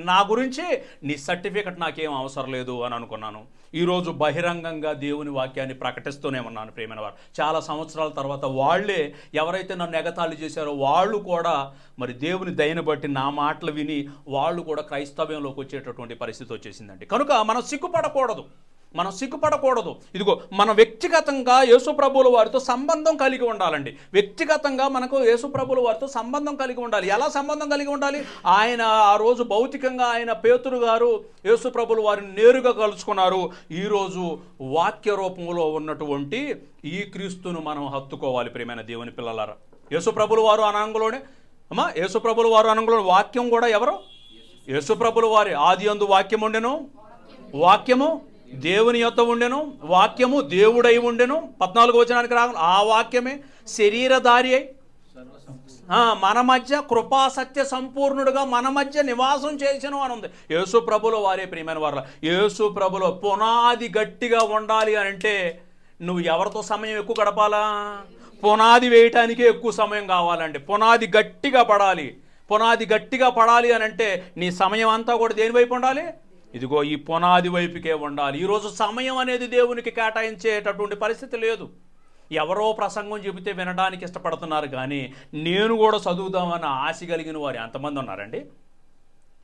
నా గురించి నీ సర్టిఫికెట్ నాకేం అవసరం లేదు అని అనుకున్నాను. ఈరోజు బహిరంగంగా దేవుని వాక్యాన్ని ప్రకటిస్తూనే ఉన్నాను ప్రియమైన వారు. చాలా సంవత్సరాల తర్వాత వాళ్ళే ఎవరైతే నన్ను ఎగతాళి చేశారో వాళ్ళు కూడా మరి దేవుని దయను బట్టి నా మాటలు విని వాళ్ళు కూడా క్రైస్తవ్యంలోకి వచ్చేటటువంటి పరిస్థితి వచ్చేసిందండి. కనుక మనం సిగ్గుపడకూడదు. ఇదిగో మన వ్యక్తిగతంగా యేసు ప్రభువుల వారితో సంబంధం కలిగి ఉండాలండి. వ్యక్తిగతంగా మనకు యేసు ప్రభువుల వారితో సంబంధం కలిగి ఉండాలి. ఎలా సంబంధం కలిగి ఉండాలి? ఆయన ఆ రోజు భౌతికంగా ఆయన పేతురు గారు యేసు ప్రభువుల వారిని నేరుగా కలుసుకున్నారు. ఈరోజు వాక్య రూపంలో ఉన్నటువంటి ఈ క్రీస్తును మనం హత్తుకోవాలి ప్రియమైన దేవుని పిల్లలారా. యేసు ప్రభువుల వారు అనంగంలోనే యేసు ప్రభువుల వారు అనంగంలో వాక్యం కూడా ఎవరు? యేసు ప్రభువుల వారి. ఆది యందు వాక్యం ఉండెను, వాక్యము దేవుని యొద్ద ఉండెను, వాక్యము దేవుడై ఉండెను. 14వ వచనానికి రాకుండా ఆ వాక్యమే శరీరధారి అయి మన మధ్య కృపా సత్య సంపూర్ణుడుగా మన మధ్య నివాసం చేసెను అని ఉంది. యేసు ప్రభుల వారే ప్రియమైన వారు. యేసు ప్రభులో పునాది గట్టిగా ఉండాలి అని అంటే నువ్వు ఎవరితో సమయం ఎక్కువ గడపాలా? పునాది వేయటానికే ఎక్కువ సమయం కావాలండి. పునాది గట్టిగా పడాలి అని అంటే నీ సమయం అంతా కూడా దేని వైపు ఉండాలి? ఇదిగో ఈ పునాది వైపుకే ఉండాలి. ఈరోజు సమయం అనేది దేవునికి కేటాయించేటటువంటి పరిస్థితి లేదు. ఎవరో ప్రసంగం చెబితే వినడానికి ఇష్టపడుతున్నారు, కానీ నేను కూడా చదువుదామన్న ఆశ కలిగిన వారు ఎంతమంది ఉన్నారండి?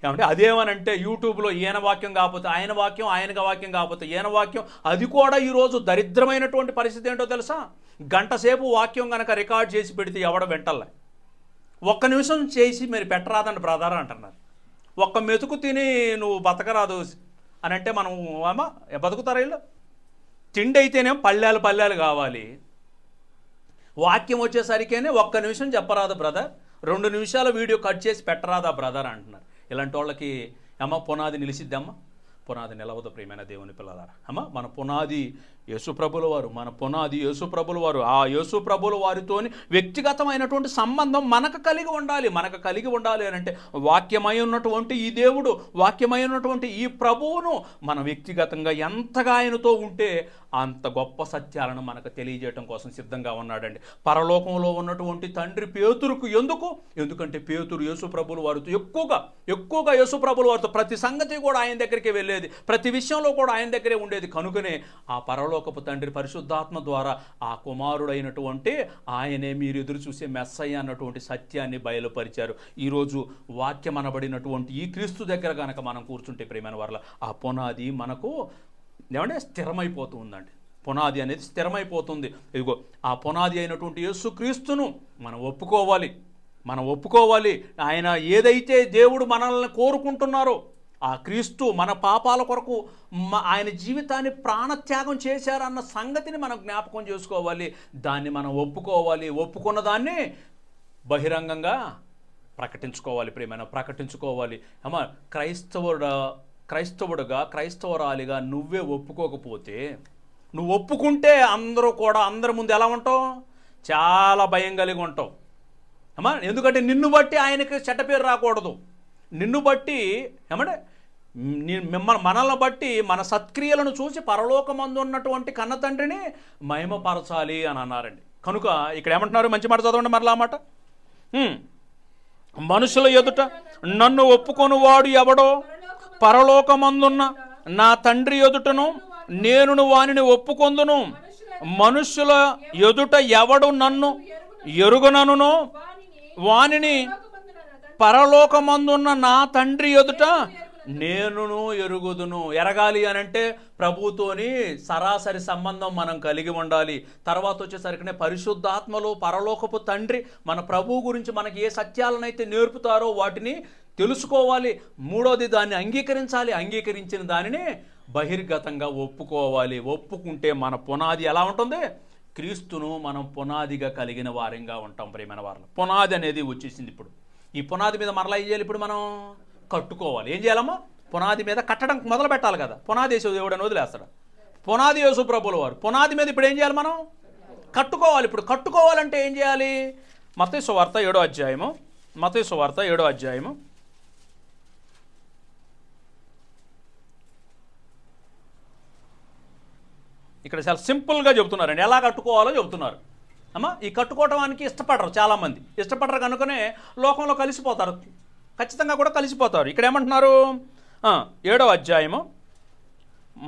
ఏమంటే అదేమనంటే యూట్యూబ్లో ఈయన వాక్యం కాకపోతే ఆయన వాక్యం, ఆయనగా వాక్యం కాకపోతే ఈయన వాక్యం, అది కూడా ఈరోజు దరిద్రమైనటువంటి పరిస్థితి ఏంటో తెలుసా? గంట సేపు వాక్యం కనుక రికార్డ్ చేసి పెడితే ఎవడ వెంటల్లా, ఒక్క నిమిషం చేసి మరి పెట్టరాదండి బ్రదర్ అంటున్నారు. ఒక్క మెతుకు తిని నువ్వు బతకరాదు అని అంటే మనం బతుకుతారా? వీళ్ళు తిండి అయితేనేమో పల్లెలు కావాలి, వాక్యం వచ్చేసరికేనే ఒక్క నిమిషం చెప్పరాదు బ్రదర్, 2 నిమిషాల వీడియో కట్ చేసి పెట్టరాదా బ్రదర్ అంటున్నారు. ఇలాంటి వాళ్ళకి పునాది నిలిచిద్దమ్మా? పునాది నిలవదు ప్రియమైన దేవుని పిల్లలారా. మన పునాది యేసుప్రభుల వారు మన పునాది, యేసుప్రభుల వారు. ఆ యేసుప్రభుల వారితోని వ్యక్తిగతమైనటువంటి సంబంధం మనకు కలిగి ఉండాలి. మనకు కలిగి ఉండాలి అని అంటే వాక్యమై ఉన్నటువంటి ఈ దేవుడు, వాక్యమై ఉన్నటువంటి ఈ ప్రభువును మన వ్యక్తిగతంగా ఎంతగా ఆయనతో ఉంటే అంత గొప్ప సత్యాలను మనకు తెలియజేయడం కోసం సిద్ధంగా ఉన్నాడండి. పరలోకంలో ఉన్నటువంటి తండ్రి పేతురుకు ఎందుకంటే పేతురు యేసుప్రభుల వారితో ఎక్కువగా యేసుప్రభుల వారితో ప్రతి సంగతి కూడా ఆయన దగ్గరికి వెళ్ళేది, ప్రతి విషయంలో కూడా ఆయన దగ్గరే ఉండేది. కనుకనే ఆ పరలోకపు తండ్రి పరిశుద్ధాత్మ ద్వారా ఆ కుమారుడైనటువంటి ఆయనే మీరు ఎదురు చూసే మెస్సయ్య అన్నటువంటి సత్యాన్ని బయలుపరిచారు. ఈరోజు వాక్యం అనబడినటువంటి ఈ క్రీస్తు దగ్గర కనుక మనం కూర్చుంటే ప్రియమైన వారల ఆ పునాది మనకు ఏమంటే స్థిరమైపోతూ ఉందండి. పునాది అనేది స్థిరమైపోతుంది. ఇదిగో ఆ పునాది అయినటువంటి యేసుక్రీస్తును మనం ఒప్పుకోవాలి. ఆయన ఏదైతే దేవుడు మనల్ని కోరుకుంటున్నారో ఆ క్రీస్తు మన పాపాల కొరకు ఆయన జీవితాన్ని ప్రాణత్యాగం చేశారన్న సంగతిని మనం జ్ఞాపకం చేసుకోవాలి. దాన్ని మనం ఒప్పుకున్న దాన్ని బహిరంగంగా ప్రకటించుకోవాలి. ప్రకటించుకోవాలి. అమ్మ క్రైస్తవుడుగా క్రైస్తవురాలిగా నువ్వే ఒప్పుకోకపోతే, నువ్వు ఒప్పుకుంటే అందరి ముందు ఎలా ఉంటావు? చాలా భయం కలిగి ఉంటావు అమ్మా. ఎందుకంటే నిన్ను బట్టి ఆయనకి చెడ్డ పేరు రాకూడదు. నిన్ను బట్టి ఏమంటే మనల్ని బట్టి మన సత్క్రియలను చూసి పరలోకమందు ఉన్నటువంటి కన్న తండ్రిని మహిమపరచాలి అని అన్నారండి. కనుక ఇక్కడ ఏమంటున్నారు? మంచి మాట చదవండి మరలా మాట. మనుషుల ఎదుట నన్ను ఒప్పుకొని వాడు ఎవడో పరలోకమందున్న నా తండ్రి ఎదుటను నేను వానిని ఒప్పుకొందును. మనుషుల ఎదుట ఎవడు నన్ను ఎరుగనను వానిని పరలోకమందున్న నా తండ్రి ఎదుట నేనును ఎరుగుదును. ఎరగాలి అని అంటే ప్రభుతోని సరాసరి సంబంధం మనం కలిగి ఉండాలి. తర్వాత వచ్చేసరికినే పరిశుద్ధాత్మలో పరలోకపు తండ్రి మన ప్రభువు గురించి మనకి ఏ సత్యాలనైతే నేర్పుతారో వాటిని తెలుసుకోవాలి. మూడోది దాన్ని అంగీకరించాలి. అంగీకరించిన దానిని బహిర్గతంగా ఒప్పుకోవాలి. ఒప్పుకుంటే మన పునాది ఎలా ఉంటుంది? క్రీస్తును మనం పునాదిగా కలిగిన వారంగా ఉంటాం. ప్రియమైన వారు, పునాది అనేది వచ్చేసింది. ఇప్పుడు ఈ పునాది మీద మరలా ఏం చేయాలి? ఇప్పుడు మనం కట్టుకోవాలి. ఏం చేయాలమ్మా? పునాది మీద కట్టడం మొదలు పెట్టాలి కదా. పునాది యేసు దేవుడు అని వదిలేస్తాడు. పునాది యేసు ప్రభుల వారు. పునాది మీద ఇప్పుడు ఏం చేయాలి? మనం కట్టుకోవాలి. ఇప్పుడు కట్టుకోవాలంటే ఏం చేయాలి? మత్తయి సువార్త 7వ అధ్యాయము 7వ ఇక్కడ చాలా సింపుల్గా చెబుతున్నారండి. ఎలా కట్టుకోవాలో చెబుతున్నారు. అమ్మా, ఈ కట్టుకోవటానికి ఇష్టపడరు చాలామంది. ఇష్టపడరు కనుకనే లోకంలో కలిసిపోతారు. ఖచ్చితంగా కూడా కలిసిపోతారు. ఇక్కడ ఏమంటున్నారు? 7వ అధ్యాయము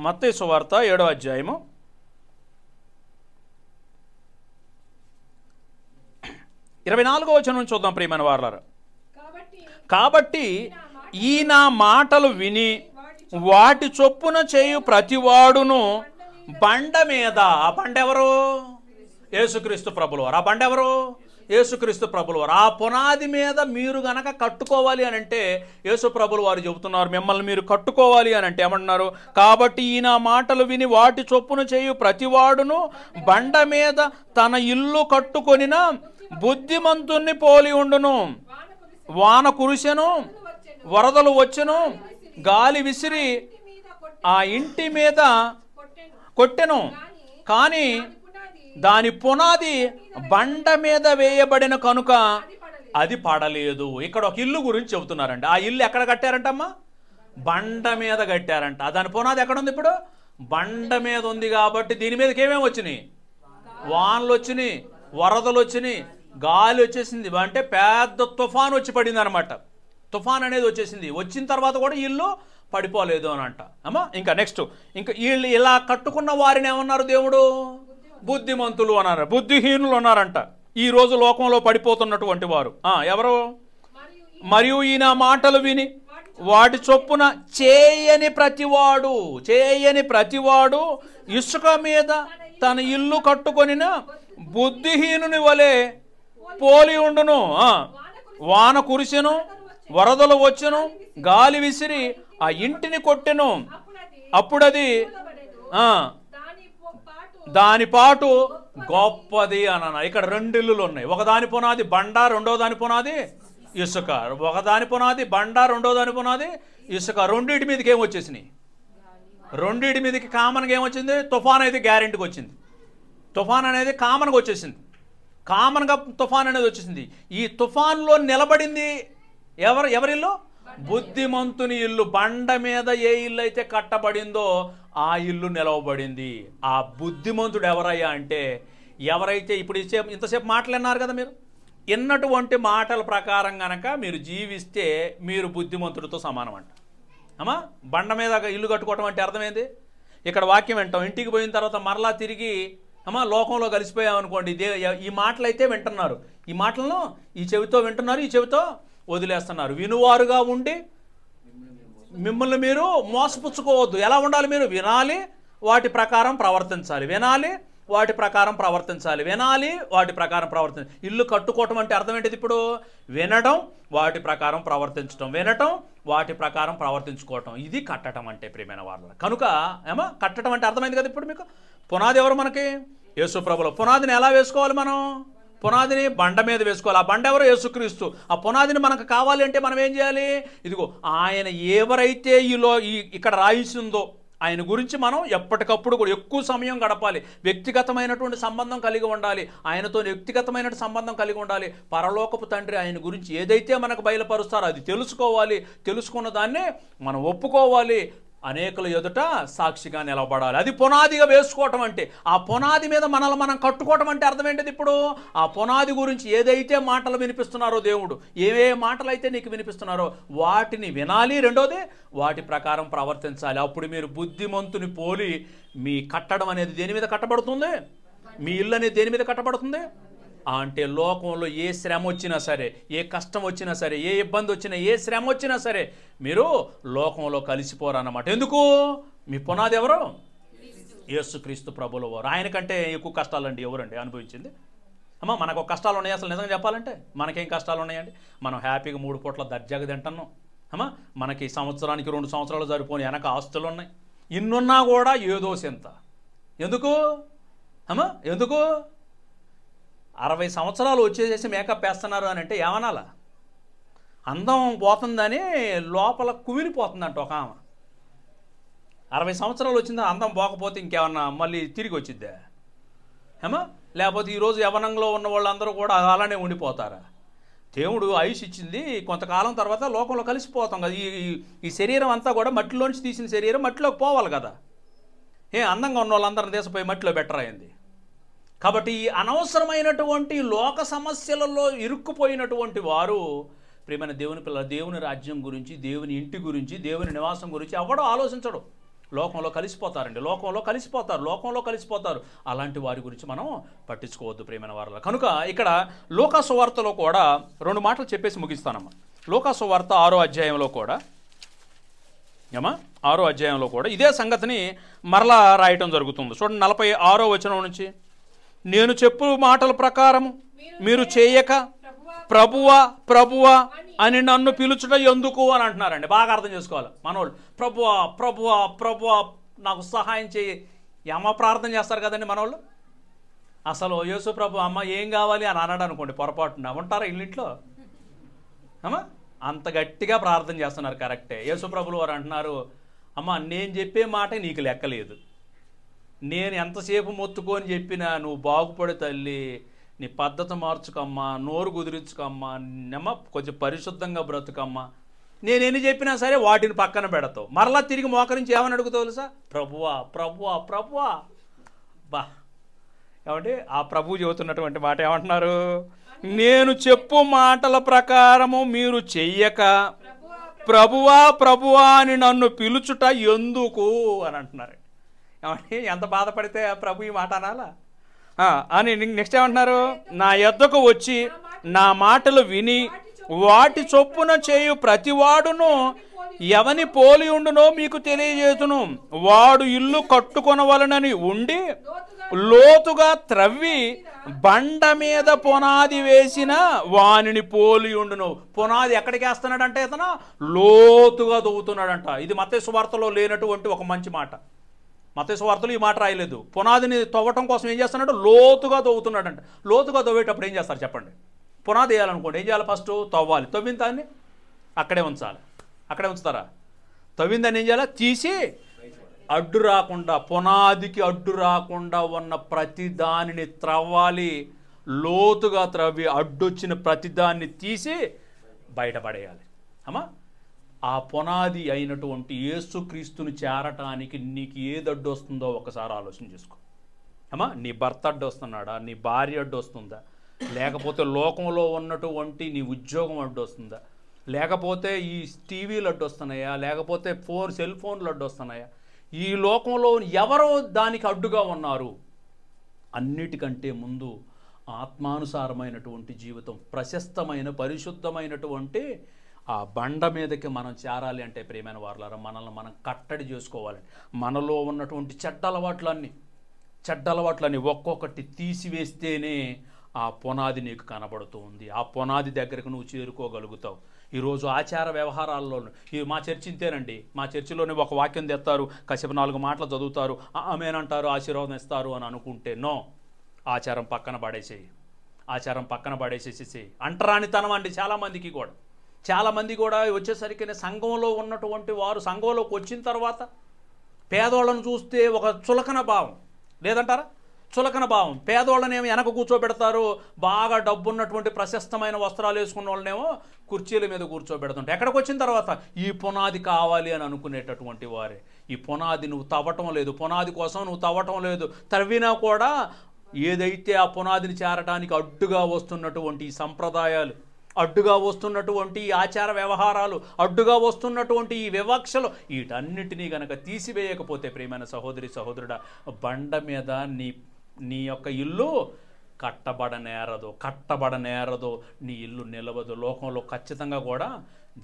మత్తయి సువార్త 7వ అధ్యాయము 24వ వచనం చూద్దాం ప్రియమైన వారలారా. కాబట్టి ఈ నా మాటలు విని వాటి చొప్పున చేయు ప్రతివాడును బండ మీద, ఆ బండ ఎవరు? యేసుక్రీస్తు ప్రభుల వారు. ఆ బండ ఎవరు? యేసుక్రీస్తు ప్రభుల వారు. ఆ పునాది మీద మీరు గనక కట్టుకోవాలి అని అంటే యేసు ప్రభుల వారు చెబుతున్నారు, మిమ్మల్ని మీరు కట్టుకోవాలి అని అంటే ఏమంటున్నారు? కాబట్టి ఈయన మాటలు విని వాటి చొప్పున చేయు ప్రతివాడును బండ మీద తన ఇల్లు కట్టుకొనిన బుద్ధిమంతుణ్ణి పోలి ఉండును. వాన కురిసెను, వరదలు వచ్చెను, గాలి విసిరి ఆ ఇంటి మీద కొట్టెను, కానీ దాని పునాది బండ మీద వేయబడిన కనుక అది పడలేదు. ఇక్కడ ఒక ఇల్లు గురించి చెబుతున్నారండి. ఆ ఇల్లు ఎక్కడ కట్టారంటమ్మా? బండ మీద కట్టారంట. దాని పునాది ఎక్కడ ఉంది? ఇప్పుడు బండ మీద ఉంది. కాబట్టి దీని మీదకి ఏమేమి వచ్చినాయి? వానలు వచ్చినాయి, వరదలు వచ్చినాయి, గాలి వచ్చేసింది. అంటే పెద్ద తుఫాన్ వచ్చి పడింది అనమాట. తుఫాన్ అనేది వచ్చేసింది. వచ్చిన తర్వాత కూడా ఇల్లు పడిపోలేదు అని అంట. అమ్మా, ఇంకా నెక్స్ట్, ఇంకా వీళ్ళు ఇలా కట్టుకున్న వారిని ఏమన్నారు దేవుడు? బుద్ధిమంతులు అన్నారు, బుద్ధిహీనులు అన్నారంట. ఈ రోజు లోకంలో పడిపోతున్నటువంటి వారు ఎవరు? మరియు ఈయన మాటలు విని వాటి చొప్పున చేయని ప్రతివాడు ఇసుక మీద తన ఇల్లు కట్టుకొనిన బుద్ధిహీనుని వలె పోలి ఉండును. వాన కురిసెను, వరదలు వచ్చెను, గాలి విసిరి ఆ ఇంటిని కొట్టెను, అప్పుడది దాని పాటు గొప్పది అన్న. ఇక్కడ రెండు ఇల్లులు ఉన్నాయి. ఒకదాని పునాది బండ, రెండో దాని పునాది ఇసుక. ఒకదాని పునాది బండ, రెండో దాని పునాది ఇసుక. రెండింటి మీదకి ఏమొచ్చేసినాయి? రెండింటి మీదకి కామన్గా ఏమొచ్చింది? తుఫాన్ అయితే గ్యారెంటీకి వచ్చింది. తుఫాన్ అనేది కామన్గా వచ్చేసింది. కామన్గా తుఫాన్ అనేది వచ్చేసింది. ఈ తుఫాన్లో నిలబడింది ఎవరిల్లు? బుద్ధిమంతుని ఇల్లు. బండ మీద ఏ ఇల్లు అయితే కట్టబడిందో ఆ ఇల్లు నిలవబడింది. ఆ బుద్ధిమంతుడు ఎవరయ్యా అంటే, ఎవరైతే ఇప్పుడు ఇంతసేపు మాటలన్నారు కదా, మీరు ఎన్నటువంటి మాటల ప్రకారం గనక మీరు జీవిస్తే మీరు బుద్ధిమంతుడితో సమానం అంట. అమ్మా, బండ మీద ఇల్లు కట్టుకోవటం అంటే అర్థమైంది. ఇక్కడ వాక్యం వింటాం, ఇంటికి పోయిన తర్వాత మరలా తిరిగి లోకంలో కలిసిపోయామనుకోండి, ఈ మాటలు అయితే వింటున్నారు, ఈ మాటలను ఈ చెవితో వింటున్నారు, ఈ చెవితో వదిలేస్తున్నారు. వినువారుగా ఉండి మిమ్మల్ని మీరు మోసపుచ్చుకోవద్దు. ఎలా ఉండాలి? మీరు వినాలి, వాటి ప్రకారం ప్రవర్తించాలి. వినాలి, వాటి ప్రకారం ప్రవర్తించాలి. వినాలి, వాటి ప్రకారం ప్రవర్తించాలి. ఇల్లు కట్టుకోవటం అంటే అర్థం ఏంటిది? ఇప్పుడు వినడం, వాటి ప్రకారం ప్రవర్తించడం, వినటం, వాటి ప్రకారం ప్రవర్తించుకోవటం, ఇది కట్టడం అంటే ప్రియమైన వాళ్ళ. కనుక కట్టడం అంటే అర్థమైంది కదా. ఇప్పుడు మీకు పునాది ఎవరు? మనకి యేసు ప్రభువు. పునాదిని ఎలా వేసుకోవాలి మనం? పునాదిని బండ మీద వేసుకోవాలి. ఆ బండ ఎవరు? యేసుక్రీస్తు. ఆ పునాదిని మనకు కావాలి అంటే మనం ఏం చేయాలి? ఇదిగో ఆయన ఎవరైతే ఇక్కడ రాయిస్తుందో ఆయన గురించి మనం ఎప్పటికప్పుడు కూడా ఎక్కువ సమయం గడపాలి. వ్యక్తిగతమైనటువంటి సంబంధం కలిగి ఉండాలి. ఆయనతో వ్యక్తిగతమైన సంబంధం కలిగి ఉండాలి. పరలోకపు తండ్రి ఆయన గురించి ఏదైతే మనకు బయలుపరుస్తారో అది తెలుసుకోవాలి. తెలుసుకున్న దాన్ని మనం ఒప్పుకోవాలి. అనేకుల ఎదుట సాక్షిగా నిలబడాలి. అది పునాదిగా వేసుకోవటం అంటే. ఆ పునాది మీద మనల్ని మనం కట్టుకోవటం అంటే అర్థం ఏంటిది? ఇప్పుడు ఆ పునాది గురించి ఏదైతే మాటలు వినిపిస్తున్నారో దేవుడు, ఏ మాటలు అయితే నీకు వినిపిస్తున్నారో వాటిని వినాలి. రెండోది, వాటి ప్రకారం ప్రవర్తించాలి. అప్పుడు మీరు బుద్ధిమంతుని పోలి మీ కట్టడం అనేది దేని మీద కట్టబడుతుంది? మీ ఇల్లు అనేది దేని మీద కట్టబడుతుంది అంటే లోకంలో ఏ శ్రమ వచ్చినా సరే, ఏ కష్టం వచ్చినా సరే, ఏ ఇబ్బంది వచ్చినా, ఏ శ్రమ వచ్చినా సరే మీరు లోకంలో కలిసిపోరన్నమాట. ఎందుకు? మీ పునాది ఎవరు? యేసుక్రీస్తు ప్రభుల వారు. ఆయన కంటే ఎక్కువ కష్టాలండి ఎవరండి అనుభవించింది? మనకు కష్టాలు ఉన్నాయి అసలు నిజంగా చెప్పాలంటే? మనకేం కష్టాలు ఉన్నాయండి? మనం హ్యాపీగా 3 పూట్ల దర్జాగా తింటున్నాం. మనకి సంవత్సరానికి 2 సంవత్సరాలు సరిపోని వెనక ఆస్తులు ఉన్నాయి. ఇన్నున్నా కూడా ఏదో సింత. ఎందుకు? ఎందుకు? 60 సంవత్సరాలు వచ్చేసేసి మేకప్ వేస్తున్నారు అని అంటే ఏమనాలా? అందం పోతుందని లోపల కుమిలిపోతుందంట ఒక ఆమె. 60 సంవత్సరాలు వచ్చిందా అందం పోకపోతే ఇంకేమన్నా మళ్ళీ తిరిగి వచ్చిద్దా? లేకపోతే ఈరోజు యవనంలో ఉన్న వాళ్ళందరూ కూడా అలానే ఉండిపోతారా? దేవుడు ఆయుష్ ఇచ్చింది, కొంతకాలం తర్వాత లోకంలో కలిసిపోతాం కదా. ఈ శరీరం అంతా కూడా మట్టిలోంచి తీసిన శరీరం మట్టిలోకి పోవాలి కదా. అందంగా ఉన్న వాళ్ళందరిని తీసిపోయి మట్టిలో బెటరైంది. కాబట్టి ఈ అనవసరమైనటువంటి లోక సమస్యలలో ఇరుక్కుపోయినటువంటి వారు ప్రియమైన దేవుని పిల్లలు, దేవుని రాజ్యం గురించి, దేవుని ఇంటి గురించి, దేవుని నివాసం గురించి ఎవడో ఆలోచించడు. లోకంలో కలిసిపోతారండి. లోకంలో కలిసిపోతారు. అలాంటి వారి గురించి మనం పట్టించుకోవద్దు ప్రియమైన వారు. కనుక ఇక్కడ లూకా సువార్తలో కూడా 2 మాటలు చెప్పేసి ముగిస్తానమ్మా. లూకా సువార్త 6వ అధ్యాయంలో కూడా 6వ అధ్యాయంలో కూడా ఇదే సంగతిని మరలా రాయటం జరుగుతుంది. చూడండి 46వ వచనం నుంచి, నేను చెప్పు మాటల ప్రకారము మీరు చేయక ప్రభువా ప్రభువా అని నన్ను పిలుచుట ఎందుకు అని అంటున్నారండి. బాగా అర్థం చేసుకోవాలి మనోళ్ళు. ప్రభువా ప్రభువా ప్రభువా నాకు సహాయం చేయి ప్రార్థన చేస్తారు కదండి మనోళ్ళు. అసలు యేసు ప్రభు అమ్మ ఏం కావాలి అని అన్నాడు అనుకోండి, పొరపాటున ఉంటారా ఇల్లింట్లో? అంత గట్టిగా ప్రార్థన చేస్తున్నారు. కరెక్టే. యేసు ప్రభులు వారు అంటున్నారు, అమ్మ నేను చెప్పే మాట నీకు లెక్కలేదు. నేను ఎంతసేపు మొత్తుకొని చెప్పినా నువ్వు బాగుపడే తల్లి, నీ పద్ధతి మార్చుకమ్మా, నోరు కుదిరించుకమ్మా, కొంచెం పరిశుద్ధంగా బ్రతుకమ్మా. నేనేమి చెప్పినా సరే వాటిని పక్కన పెడతావు. మరలా తిరిగి మోకరించి ఏమని అడుగుతావు తెలుసా? ప్రభువా ప్రభువా ప్రభువా. బా ఏమంటే ఆ ప్రభువు చెబుతున్నటువంటి మాట ఏమంటున్నారు? నేను చెప్పు మాటల ప్రకారము మీరు చెయ్యక ప్రభువా ప్రభువా అని నన్ను పిలుచుట ఎందుకు అని అంటున్నారు. ఏమంటే ఎంత బాధపడితే ప్రభు ఈ మాట అనాలా అని. నెక్స్ట్ ఏమంటున్నారు? నా యొద్దకు వచ్చి నా మాటలు విని వాటి చొప్పున చేయు ప్రతివాడును ఎవని పోలి ఉండునో మీకు తెలియజేతును. వాడు ఇల్లు కట్టుకొనవలనని ఉండి లోతుగా త్రవ్వి బండ మీద పునాది వేసిన వానిని పోలి ఉండును. పునాది ఎక్కడికి వేస్తున్నాడంటే ఇతను లోతుగా దొవ్వుతున్నాడంట. ఇది మత్తయి సువార్తలో లేనటువంటి ఒక మంచి మాట. మత్తయి సువార్తలో ఈ మాట రాయలేదు. పునాదిని తవ్వటం కోసం ఏం చేస్తున్నాడు? లోతుగా తవ్వుతున్నాడంట. లోతుగా తవ్వేటప్పుడు ఏం చేస్తారు చెప్పండి? పునాది వేయాలనుకోండి ఏం చేయాలి? ఫస్ట్ తవ్వాలి. తవ్విన దాన్ని అక్కడే ఉంచాలి. అక్కడే ఉంచుతారా? తవ్విన దాన్ని ఏం చేయాలి? తీసి అడ్డు రాకుండా, పునాదికి అడ్డు రాకుండా ఉన్న ప్రతి దానిని త్రవ్వాలి. లోతుగా త్రవ్వి అడ్డొచ్చిన ప్రతిదాన్ని తీసి బయటపడేయాలి. అమ్మా, ఆ పునాది అయినటువంటి యేసుక్రీస్తుని చేరటానికి నీకు ఏది అడ్డు వస్తుందో ఒకసారి ఆలోచన చేసుకో. అమ్మా, నీ భర్త అడ్డు వస్తున్నాడా? నీ భార్య అడ్డు వస్తుందా? లేకపోతే లోకంలో ఉన్నటువంటి నీ ఉద్యోగం అడ్డు వస్తుందా? లేకపోతే ఈ టీవీలు అడ్డు వస్తున్నాయా? లేకపోతే సెల్ ఫోన్లు అడ్డు వస్తున్నాయా? ఈ లోకంలో ఎవరో దానికి అడ్డుగా ఉన్నారు? అన్నిటికంటే ముందు ఆత్మానుసారమైనటువంటి జీవితం, ప్రశస్తమైన పరిశుద్ధమైనటువంటి ఆ బండ మీదకి మనం చేరాలి అంటే ప్రియమైన వారలారా, మనల్ని మనం కట్టడి చేసుకోవాలి. మనలో ఉన్నటువంటి చెడ్డ అలవాట్లన్నీ ఒక్కొక్కటి తీసివేస్తేనే ఆ పునాది నీకు కనబడుతూ ఉంది. ఆ పునాది దగ్గరకు నువ్వు చేరుకోగలుగుతావు. ఈరోజు ఆచార వ్యవహారాల్లో మా చర్చి ఇంతేనండి, మా చర్చిలోనే ఒక వాక్యం తెస్తారు, కాసేపు 4 మాటలు చదువుతారు, ఆమేనంటారు, ఆశీర్వాదం ఇస్తారు అని అనుకుంటే నో, ఆచారం పక్కన పడేసేసి అంటరానితనం అండి. చాలామంది కూడా వచ్చేసరికి సంఘంలో ఉన్నటువంటి వారు సంఘంలోకి వచ్చిన తర్వాత పేదోళ్ళను చూస్తే ఒక చులకన భావం లేదంటారా? చులకన భావం. పేదోళ్ళనేమో వెనక కూర్చోబెడతారు, బాగా డబ్బున్నటువంటి ప్రశస్తమైన వస్త్రాలు వేసుకున్న వాళ్ళనేమో కుర్చీల మీద కూర్చోబెడుతుంటారు. ఎక్కడికి వచ్చిన తర్వాత ఈ పునాది కావాలి అని అనుకునేటటువంటి వారే. ఈ పునాది నువ్వు తవ్వటం లేదు, పునాది కోసం నువ్వు తవ్వటం లేదు. తవ్వినా కూడా ఏదైతే ఆ పునాదిని చేరడానికి అడ్డుగా వస్తున్నటువంటి ఈ సంప్రదాయాలు, అడ్డుగా వస్తున్నటువంటి ఈ ఆచార వ్యవహారాలు, అడ్డుగా వస్తున్నటువంటి ఈ వివక్షలు, వీటన్నిటినీ గనక తీసివేయకపోతే ప్రియమైన సహోదరి సహోదరుడా, బండ మీద నీ యొక్క ఇల్లు కట్టబడనేరదు, నీ ఇల్లు నిలవదు, లోకంలో ఖచ్చితంగా కూడా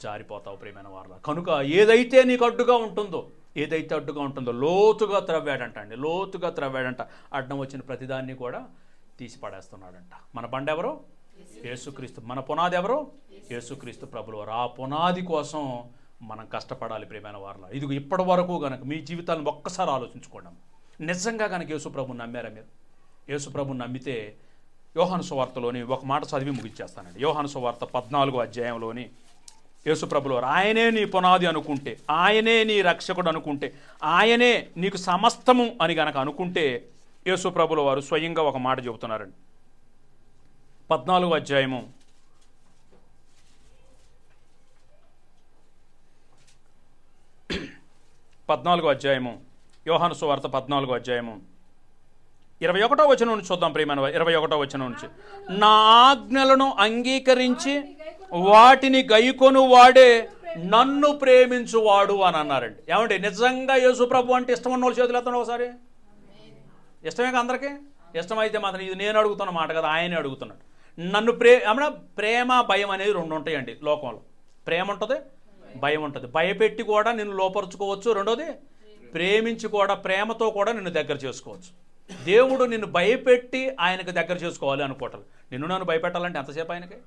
జారిపోతావు ప్రియమైన వారలా. కనుక ఏదైతే నీకు అడ్డుగా ఉంటుందో లోతుగా త్రవ్వాడంట, అడ్డం వచ్చిన ప్రతిదాన్ని కూడా తీసి పడేస్తున్నాడంట. మన బండ ఎవరు? యేసుక్రీస్తు. మన పునాది ఎవరు? యేసుక్రీస్తు ప్రభువు వారు. ఆ పునాది కోసం మనం కష్టపడాలి ప్రియమైన వారలా. ఇది ఇప్పటి వరకు కనుక మీ జీవితాలను ఒక్కసారి ఆలోచించుకోండి. నిజంగా కనుక యేసుప్రభుని నమ్మారా మీరు? యేసుప్రభుని నమ్మితే యోహాను సువార్తలోని ఒక మాట చదివి ముగించేస్తానండి. యోహాను సువార్త 14వ అధ్యాయంలోని యేసుప్రభులు వారు, ఆయనే నీ పునాది అనుకుంటే, ఆయనే నీ రక్షకుడు అనుకుంటే, ఆయనే నీకు సమస్తము అని గనక అనుకుంటే, యేసుప్రభుల వారు స్వయంగా ఒక మాట చెబుతున్నారండి. 14వ అధ్యాయము 14వ అధ్యాయము యోహాను సువార్త 14వ అధ్యాయము 21వ వచనం నుంచి చూద్దాం ప్రియమైన. 21వ వచనం నుంచి, నా ఆజ్ఞలను అంగీకరించి వాటిని గైకొను వాడే నన్ను ప్రేమించువాడు అని అన్నారండి. ఏమంటే నిజంగా యేసుప్రభు అంటే ఇష్టం ఉన్న వాళ్ళు చేతులు ఎత్తండి ఒకసారి. ఇష్టమే కదా అందరికీ? ఇష్టమైతే మాత్రం ఇది నేను అడుగుతున్న మాట కదా, ఆయనే అడుగుతున్నాడు. నన్ను ప్రేమ భయం అనేది 2 ఉంటాయండి లోకంలో. ప్రేమ ఉంటుంది, భయం ఉంటుంది. భయపెట్టి కూడా నిన్ను లోపరుచుకోవచ్చు. రెండోది ప్రేమించి కూడా, ప్రేమతో కూడా నిన్ను దగ్గర చేసుకోవచ్చు. దేవుడు నిన్ను భయపెట్టి ఆయనకు దగ్గర చేసుకోవాలి అనుకోవటం. నిన్ను నన్ను భయపెట్టాలంటే ఎంతసేపు ఆయనకి?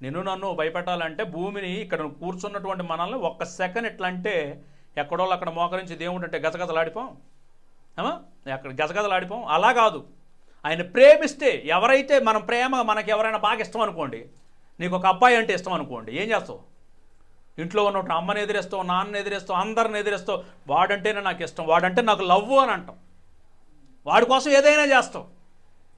నిన్ను నన్ను భయపెట్టాలంటే భూమిని ఇక్కడ కూర్చున్నటువంటి మనల్ని ఒక్క సెకండ్ ఎట్లా అంటే ఎక్కడో అక్కడ మోకరించి దేవుడు అంటే గజగజలాడిపోం. అక్కడ గజగజలాడిపోం. అలా కాదు. ఆయన ప్రేమిస్తే, ఎవరైతే మనం మనకి ఎవరైనా బాగా ఇష్టం అనుకోండి, నీకు ఒక అబ్బాయి అంటే ఇష్టం అనుకోండి, ఏం చేస్తావు? ఇంట్లో ఉన్నట్టు అమ్మని ఎదిరేస్తావు, నాన్నని ఎదిరేస్తావు, అందరిని ఎదిరేస్తావు. వాడంటేనే నాకు ఇష్టం, వాడంటే నాకు లవ్ అని అంటాం. వాడి కోసం ఏదైనా చేస్తావు.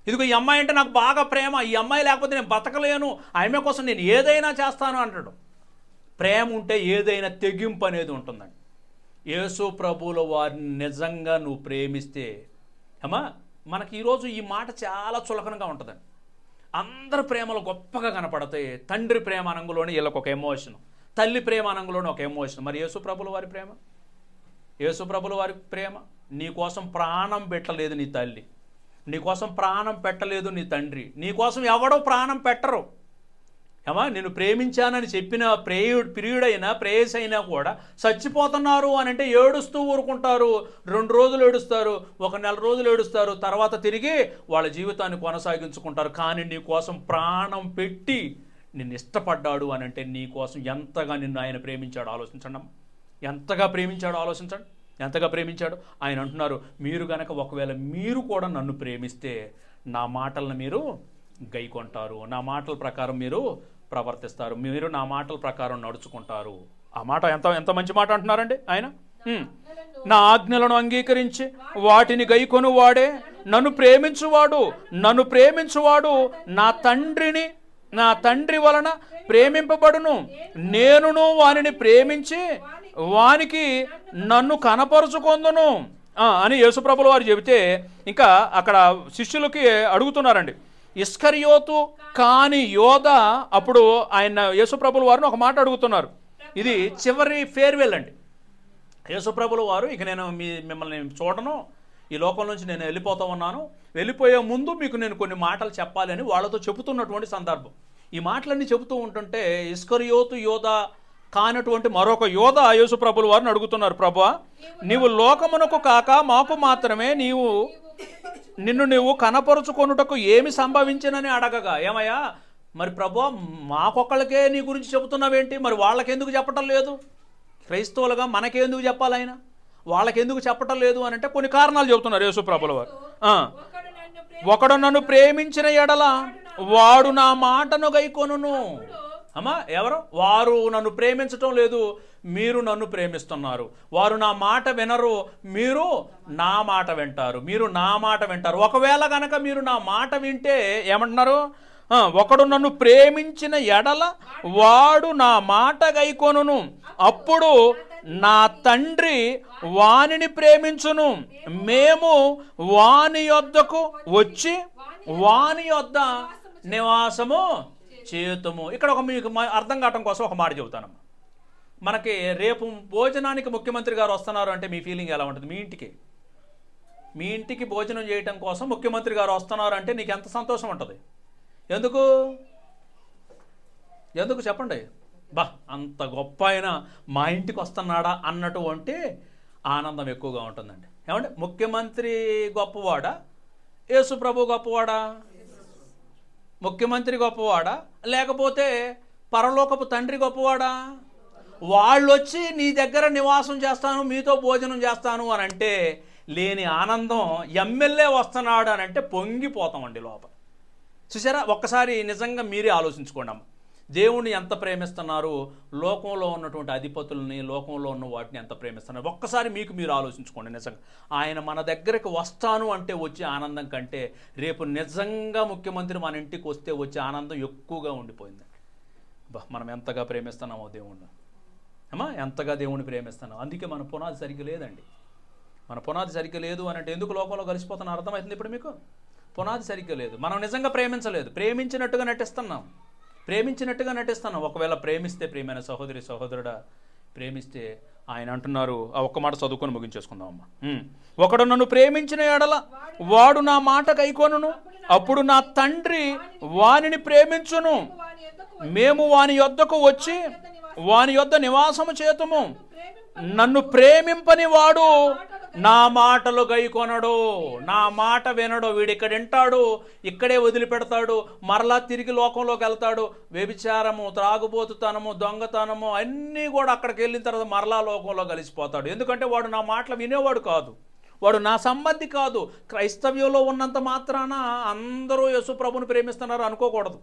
ఇదిగో ఈ అమ్మాయి అంటే నాకు బాగా ప్రేమ, ఈ అమ్మాయి లేకపోతే నేను బతకలేను, ఆమె కోసం నేను ఏదైనా చేస్తాను అంటాడు. ప్రేమ ఉంటే ఏదైనా తెగింపు అనేది ఉంటుందండి. యేసు ప్రభువుల వారిని నిజంగా నువ్వు ప్రేమిస్తే, మనకి ఈరోజు ఈ మాట చాలా చులకనగా ఉంటుందండి. అందరి ప్రేమలు గొప్పగా కనపడతాయి. తండ్రి ప్రేమ అనంగులోనే వీళ్ళకి ఒక ఎమోషన్, తల్లి ప్రేమ అనంగులోనే ఒక ఎమోషన్. మరి యేసు ప్రభువుల వారి ప్రేమ, నీకోసం ప్రాణం పెట్టలేదు నీ తల్లి, నీకోసం ప్రాణం పెట్టలేదు నీ తండ్రి, నీకోసం ఎవడో ప్రాణం పెట్టరు. నిన్ను ప్రేమించానని చెప్పిన ప్రియుడైనా ప్రేయస్ అయినా కూడా చచ్చిపోతున్నారు అని అంటే ఏడుస్తూ ఊరుకుంటారు. 2 రోజులు ఏడుస్తారు, 1 నెల రోజులు ఏడుస్తారు, తర్వాత తిరిగి వాళ్ళ జీవితాన్ని కొనసాగించుకుంటారు. కానీ నీ కోసం ప్రాణం పెట్టి నిన్ను ఇష్టపడ్డాడు అని అంటే నీ కోసం ఎంతగా నిన్ను ఆయన ప్రేమించాడు ఆలోచించండి. ఎంతగా ప్రేమించాడు ఆయన అంటున్నారు, మీరు గనక ఒకవేళ మీరు కూడా నన్ను ప్రేమిస్తే నా మాటలను మీరు గైకొంటారు, నా మాటల ప్రకారం మీరు ప్రవర్తిస్తారు, మీరు నా మాటల ప్రకారం నడుచుకుంటారు. ఆ మాట ఎంత మంచి మాట అంటున్నారండి ఆయన. నా ఆజ్ఞలను అంగీకరించి వాటిని గైకొను వాడే నన్ను ప్రేమించువాడు నా తండ్రి వలన ప్రేమింపబడును, నేనును వానిని ప్రేమించి వానికి నన్ను కనపరుచుకొందును అని యేసుప్రభుల వారు చెబితే, ఇంకా అక్కడ శిష్యులకి అడుగుతున్నారండి. ఇస్కరియోతు కాని యోధ అప్పుడు ఆయన యేసుప్రభుల వారిని ఒక మాట అడుగుతున్నారు. ఇది చివరి ఫేర్వెల్ అండి. యేసుప్రభుల వారు, ఇక నేను మిమ్మల్ని చూడను, ఈ లోకం నుంచి నేను వెళ్ళిపోతా ఉన్నాను, వెళ్ళిపోయే ముందు మీకు నేను కొన్ని మాటలు చెప్పాలి అని వాళ్ళతో చెబుతున్నటువంటి సందర్భం. ఈ మాటలన్నీ చెబుతూ ఉంటుంటే ఇస్కరియోతు యోధ కానటువంటి మరొక యోధ యేసుప్రభుల వారిని అడుగుతున్నారు, ప్రభువా, నీవు లోకమునకు కాక మాకు మాత్రమే నిన్ను కనపరుచుకొనుటకు ఏమి సంభవించినని అడగగా, ఏమయ్యా మరి ప్రభువా మాకొక్కళ్ళకే నీ గురించి చెబుతున్నావేంటి, మరి వాళ్ళకెందుకు చెప్పటం లేదు? క్రైస్తవులుగా మనకెందుకు చెప్పాలి, ఆయన వాళ్ళకెందుకు చెప్పటం లేదు అని అంటే కొన్ని కారణాలు చెబుతున్నారు యేసుప్రభుల వారు. ఒకడు నన్ను ప్రేమించిన ఎడల వాడు నా మాటను గైకొనును. అమ్మా, ఎవరు వారు? నన్ను ప్రేమించటం లేదు, మీరు నన్ను ప్రేమిస్తున్నారు. వారు నా మాట వినరు, మీరు నా మాట వింటారు. ఒకవేళ గనక మీరు నా మాట వింటే ఏమంటున్నారు? ఒకడు నన్ను ప్రేమించిన ఎడల వాడు నా మాట గైకొనును, అప్పుడు నా తండ్రి వానిని ప్రేమించును, మేము వాని యొద్దకు వచ్చి వాని యొద్ద నివాసము చేతుము. ఇక్కడ మీకు అర్థం కావటం కోసం ఒక మాట చెబుతానమ్మా. మనకి రేపు భోజనానికి ముఖ్యమంత్రి గారు వస్తున్నారు అంటే మీ ఫీలింగ్ ఎలా ఉంటుంది? మీ ఇంటికి భోజనం చేయటం కోసం ముఖ్యమంత్రి గారు వస్తున్నారు అంటే నీకు ఎంత సంతోషం ఉంటుంది? ఎందుకు చెప్పండి? అంత గొప్ప ఆయన మా ఇంటికి వస్తున్నాడా అన్నటువంటి ఆనందం ఎక్కువగా ఉంటుందండి. ఏమంటే ముఖ్యమంత్రి గొప్పవాడా, యేసు ప్రభు గొప్పవాడా? ముఖ్యమంత్రి గొప్పవాడా, లేకపోతే పరలోకపు తండ్రి గొప్పవాడా? వాళ్ళు వచ్చి నీ దగ్గర నివాసం చేస్తాను, మీతో భోజనం చేస్తాను అని అంటే లేని ఆనందం ఎమ్మెల్యే వస్తున్నాడు అని అంటే పొంగిపోతామండి లోపల. చూసారా? ఒక్కసారి నిజంగా మీరే ఆలోచించుకోండి అమ్మ. దేవుణ్ణి ఎంత ప్రేమిస్తున్నారు, లోకంలో ఉన్నటువంటి అధిపతుల్ని, లోకంలో ఉన్న వాటిని ఎంత ప్రేమిస్తున్నారు ఒక్కసారి మీరు ఆలోచించుకోండి. నిజంగా ఆయన మన దగ్గరకు వస్తాను అంటే వచ్చే ఆనందం కంటే రేపు నిజంగా ముఖ్యమంత్రి మన ఇంటికి వస్తే వచ్చే ఆనందం ఎక్కువగా ఉండిపోయిందండి. మనం ఎంతగా ప్రేమిస్తున్నామో దేవుణ్ణి, అమ్మా, ఎంతగా దేవుణ్ణి ప్రేమిస్తున్నాం. అందుకే మన పునాది సరిగ్గా లేదండి. మన పునాది సరిగ్గా లేదు అని అంటే ఎందుకు లోకంలో కలిసిపోతున్నా అర్థమవుతుంది ఇప్పుడు మీకు. పునాది సరిగ్గా లేదు, మనం నిజంగా ప్రేమించలేదు, ప్రేమించినట్టుగా నటిస్తున్నాం. ఒకవేళ ప్రేమిస్తే, ప్రియమైన సహోదరి సహోదరుడా, ప్రేమిస్తే ఆయన అంటున్నారు, ఆ ఒక్క మాట చదువుకొని ముగించేసుకుందాం అమ్మా. ఒకడు నన్ను ప్రేమించిన ఎడల వాడు నా మాట గైకొనును, అప్పుడు నా తండ్రి వానిని ప్రేమించును, మేము వాని యొద్దకు వచ్చి వాని యొద్ద నివాసము చేతుము. నన్ను ప్రేమింపని వాడు నా మాటలు గైకొనడు, నా మాట వినడు. వీడు ఇక్కడ వింటాడు, ఇక్కడే వదిలిపెడతాడు, మరలా తిరిగి లోకంలోకి వెళ్తాడు. వ్యభిచారము, త్రాగుబోతుతనము, దొంగతనము అన్నీ కూడా అక్కడికి వెళ్ళిన తర్వాత మరలా లోకంలో కలిసిపోతాడు. ఎందుకంటే వాడు నా మాటలు వినేవాడు కాదు, వాడు నా సంబంధి కాదు. క్రైస్తవ్యంలో ఉన్నంత మాత్రాన అందరూ యేసు ప్రభుని ప్రేమిస్తున్నారు అనుకోకూడదు.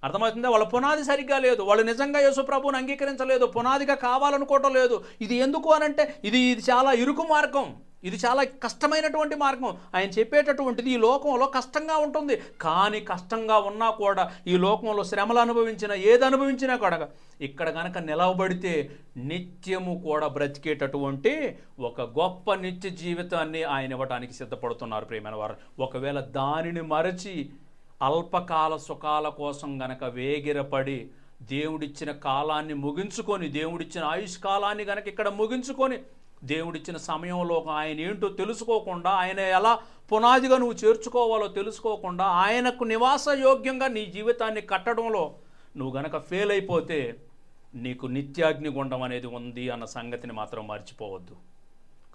అర్థమవుతుందా? వాళ్ళ పునాది సరిగ్గా లేదు, వాళ్ళు నిజంగా యేసు ప్రభువుని అంగీకరించలేదు, పునాదిగా కావాలనుకోవటం లేదు. ఇది ఎందుకు అనంటే ఇది చాలా ఇరుకు మార్గం, ఇది చాలా కష్టమైనటువంటి మార్గం. ఆయన చెప్పేటటువంటిది ఈ లోకంలో కష్టంగా ఉంటుంది, కానీ కష్టంగా ఉన్నా కూడా ఈ లోకంలో శ్రమలు అనుభవించినా ఏది అనుభవించినా కూడా ఇక్కడ కనుక నిలవబడితే నిత్యము కూడా బ్రతికేటటువంటి ఒక గొప్ప నిత్య జీవితాన్ని ఆయన ఇవ్వడానికి సిద్ధపడుతున్నారు ప్రియమైన వారు. ఒకవేళ దానిని మరచి అల్పకాల సుఖాల కోసం గనక వేగిరపడి దేవుడిచ్చిన కాలాన్ని ముగించుకొని, దేవుడిచ్చిన ఆయుష్కాలాన్ని గనక ఇక్కడ ముగించుకొని, దేవుడిచ్చిన సమయంలో ఆయన ఏంటో తెలుసుకోకుండా, ఆయన ఎలా పునాదిగా నువ్వు చేర్చుకోవాలో తెలుసుకోకుండా, ఆయనకు నివాస యోగ్యంగా నీ జీవితాన్ని కట్టడంలో నువ్వు గనక ఫెయిల్ అయిపోతే నీకు నిత్యాగ్నిగుండం అనేది ఉంది అన్న సంగతిని మాత్రం మర్చిపోవద్దు.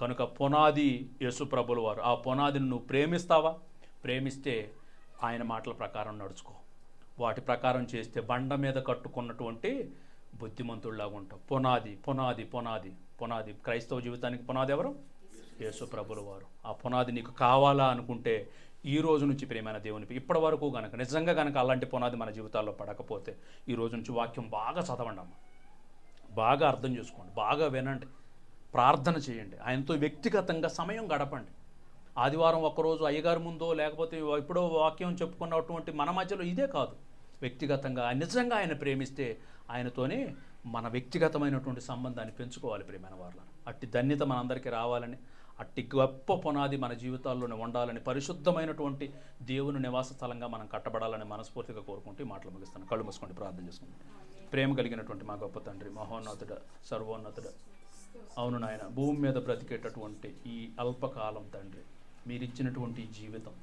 కనుక పునాది యేసు ప్రభుల వారు. ఆ పునాదిని నువ్వు ప్రేమిస్తావా? ప్రేమిస్తే ఆయన మాటల ప్రకారం నడుచుకో, వాటి ప్రకారం చేస్తే బండ మీద కట్టుకున్నటువంటి బుద్ధిమంతుల్లాగా ఉంటావు. పునాది క్రైస్తవ జీవితానికి పునాది ఎవరు? యేసు ప్రభుల వారు. ఆ పునాది నీకు కావాలా అనుకుంటే ఈ రోజు నుంచి ప్రియమైన దేవునికి ఇప్పటి వరకు కనుక నిజంగా కనుక అలాంటి పునాది మన జీవితాల్లో పడకపోతే ఈ రోజు నుంచి వాక్యం బాగా చదవండి అమ్మ, బాగా అర్థం చేసుకోండి, బాగా వినండి. ప్రార్థన చేయండి, ఆయనతో వ్యక్తిగతంగా సమయం గడపండి. ఆదివారం ఒక్కరోజు అయ్యగారి ముందో లేకపోతే ఎప్పుడో వాక్యం చెప్పుకున్నటువంటి మన మధ్యలో ఇదే కాదు. వ్యక్తిగతంగా నిజంగా ఆయన ప్రేమిస్తే ఆయనతోనే మన వ్యక్తిగతమైనటువంటి సంబంధాన్ని పెంచుకోవాలి. ప్రియమైన వారులారా, అట్టి ధన్యత మనందరికీ రావాలని, అట్టి గొప్ప పునాది మన జీవితాల్లోనే ఉండాలని, పరిశుద్ధమైనటువంటి దేవుని నివాస స్థలంగా మనం కట్టబడాలని మనస్ఫూర్తిగా కోరుకుంటూ ఈ మాటలు ముగిస్తాను. కళ్ళు మూసుకోండి, ప్రార్థన చేసుకుంటాం. ప్రేమ కలిగినటువంటి మా గొప్ప తండ్రి, మహోన్నతుడ, సర్వోన్నతుడ, అవును నాయన, భూమి మీద బ్రతికేటటువంటి ఈ అల్పకాలం తండ్రి, మీరిచ్చినటువంటి జీవితం,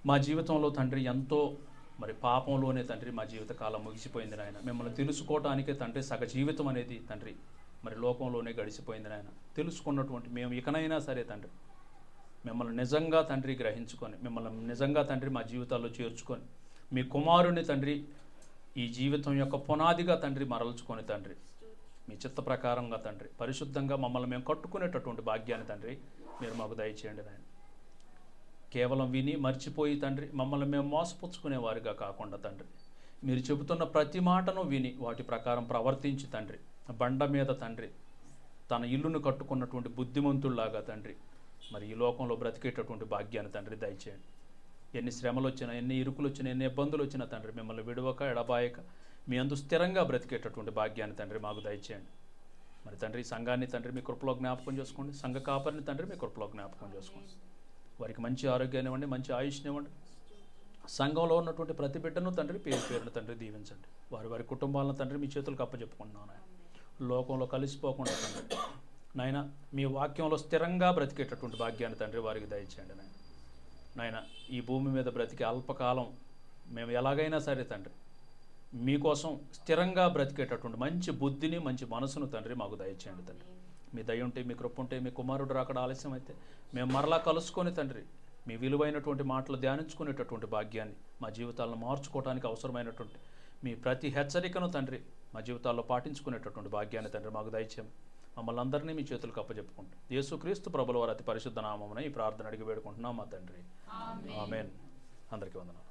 మా జీవితంలో తండ్రి ఎంతో మరి పాపంలోనే తండ్రి మా జీవితకాలం ముగిసిపోయింది నాయన. మిమ్మల్ని తెలుసుకోవటానికే తండ్రి సగ జీవితం అనేది తండ్రి మరి లోకంలోనే గడిచిపోయింది నాయన. తెలుసుకున్నటువంటి మేము ఇకనైనా సరే తండ్రి మిమ్మల్ని నిజంగా తండ్రి గ్రహించుకొని, మిమ్మల్ని నిజంగా తండ్రి మా జీవితాల్లో చేర్చుకొని, మీ కుమారుని తండ్రి ఈ జీవితం యొక్క పునాదిగా తండ్రి మరల్చుకొని తండ్రి మీ చిత్త ప్రకారంగా తండ్రి పరిశుద్ధంగా మమ్మల్ని మేము కట్టుకునేటటువంటి భాగ్యాన్ని తండ్రి మీరు మాకు దయచేయండి నాయన. కేవలం విని మర్చిపోయి తండ్రి మమ్మల్ని మేము మోసపుచ్చుకునే వారిగా కాకుండా తండ్రి మీరు చెబుతున్న ప్రతి మాటను విని వాటి ప్రకారం ప్రవర్తించి తండ్రి బండ మీద తండ్రి తన ఇల్లును కట్టుకున్నటువంటి బుద్ధిమంతుల్లాగా తండ్రి మరి ఈ లోకంలో బ్రతికేటటువంటి భాగ్యాన్ని తండ్రి దయచేయండి. ఎన్ని శ్రమలు వచ్చినా, ఎన్ని ఇరుకులు వచ్చినా, ఎన్ని ఇబ్బందులు వచ్చినా తండ్రి మిమ్మల్ని విడవక ఎడబాయక మీ అందు స్థిరంగా బ్రతికేటటువంటి భాగ్యాన్ని తండ్రి మాకు దయచేయండి. మరి తండ్రి సంఘాన్ని తండ్రి మీ కృపలో జ్ఞాపకం చేసుకోండి, సంఘ కాపరిని తండ్రి మీ కృపలో జ్ఞాపకం చేసుకోండి. వారికి మంచి ఆరోగ్యాన్ని ఇవ్వండి, మంచి ఆయుష్ని ఇవ్వండి. సంఘంలో ఉన్నటువంటి ప్రతి బిడ్డను తండ్రి పేరు పేరును తండ్రి దీవించండి. వారి వారి కుటుంబాలను తండ్రి మీ చేతులకు అప్పచెప్పుకుంటున్నాను నాయన. లోకంలో కలిసిపోకుండా తండ్రి నాయన మీ వాక్యంలో స్థిరంగా బ్రతికేటటువంటి భాగ్యాన్ని తండ్రి వారికి దయచేయండి నాయన. నాయన ఈ భూమి మీద బ్రతికే అల్పకాలం మేము ఎలాగైనా సరే తండ్రి మీకోసం స్థిరంగా బ్రతికేటటువంటి మంచి బుద్ధిని, మంచి మనసును తండ్రి మాకు దయచేయండి తండ్రి. మీ దయ ఉంటే, మీ కృప ఉంటే, మీ కుమారుడు రాకడ ఆలస్యం అయితే మేము మరలా కలుసుకొని తండ్రి మీ విలువైనటువంటి మాటలు ధ్యానించుకునేటటువంటి భాగ్యాన్ని, మా జీవితాలను మార్చుకోవడానికి అవసరమైనటువంటి మీ ప్రతి హెచ్చరికను తండ్రి మా జీవితాల్లో పాటించుకునేటటువంటి భాగ్యాన్ని తండ్రి మాకు దయచేయం. మమ్మల్ని అందరినీ మీ చేతులకు అప్పచెప్పుకుంటాం. యేసుక్రీస్తు ప్రభుల వారి అతి పరిశుద్ధ నామమున ఈ ప్రార్థన అడిగి వేడుకుంటున్నాం మా తండ్రి. ఆమేన్. అందరికీ వందనాలు.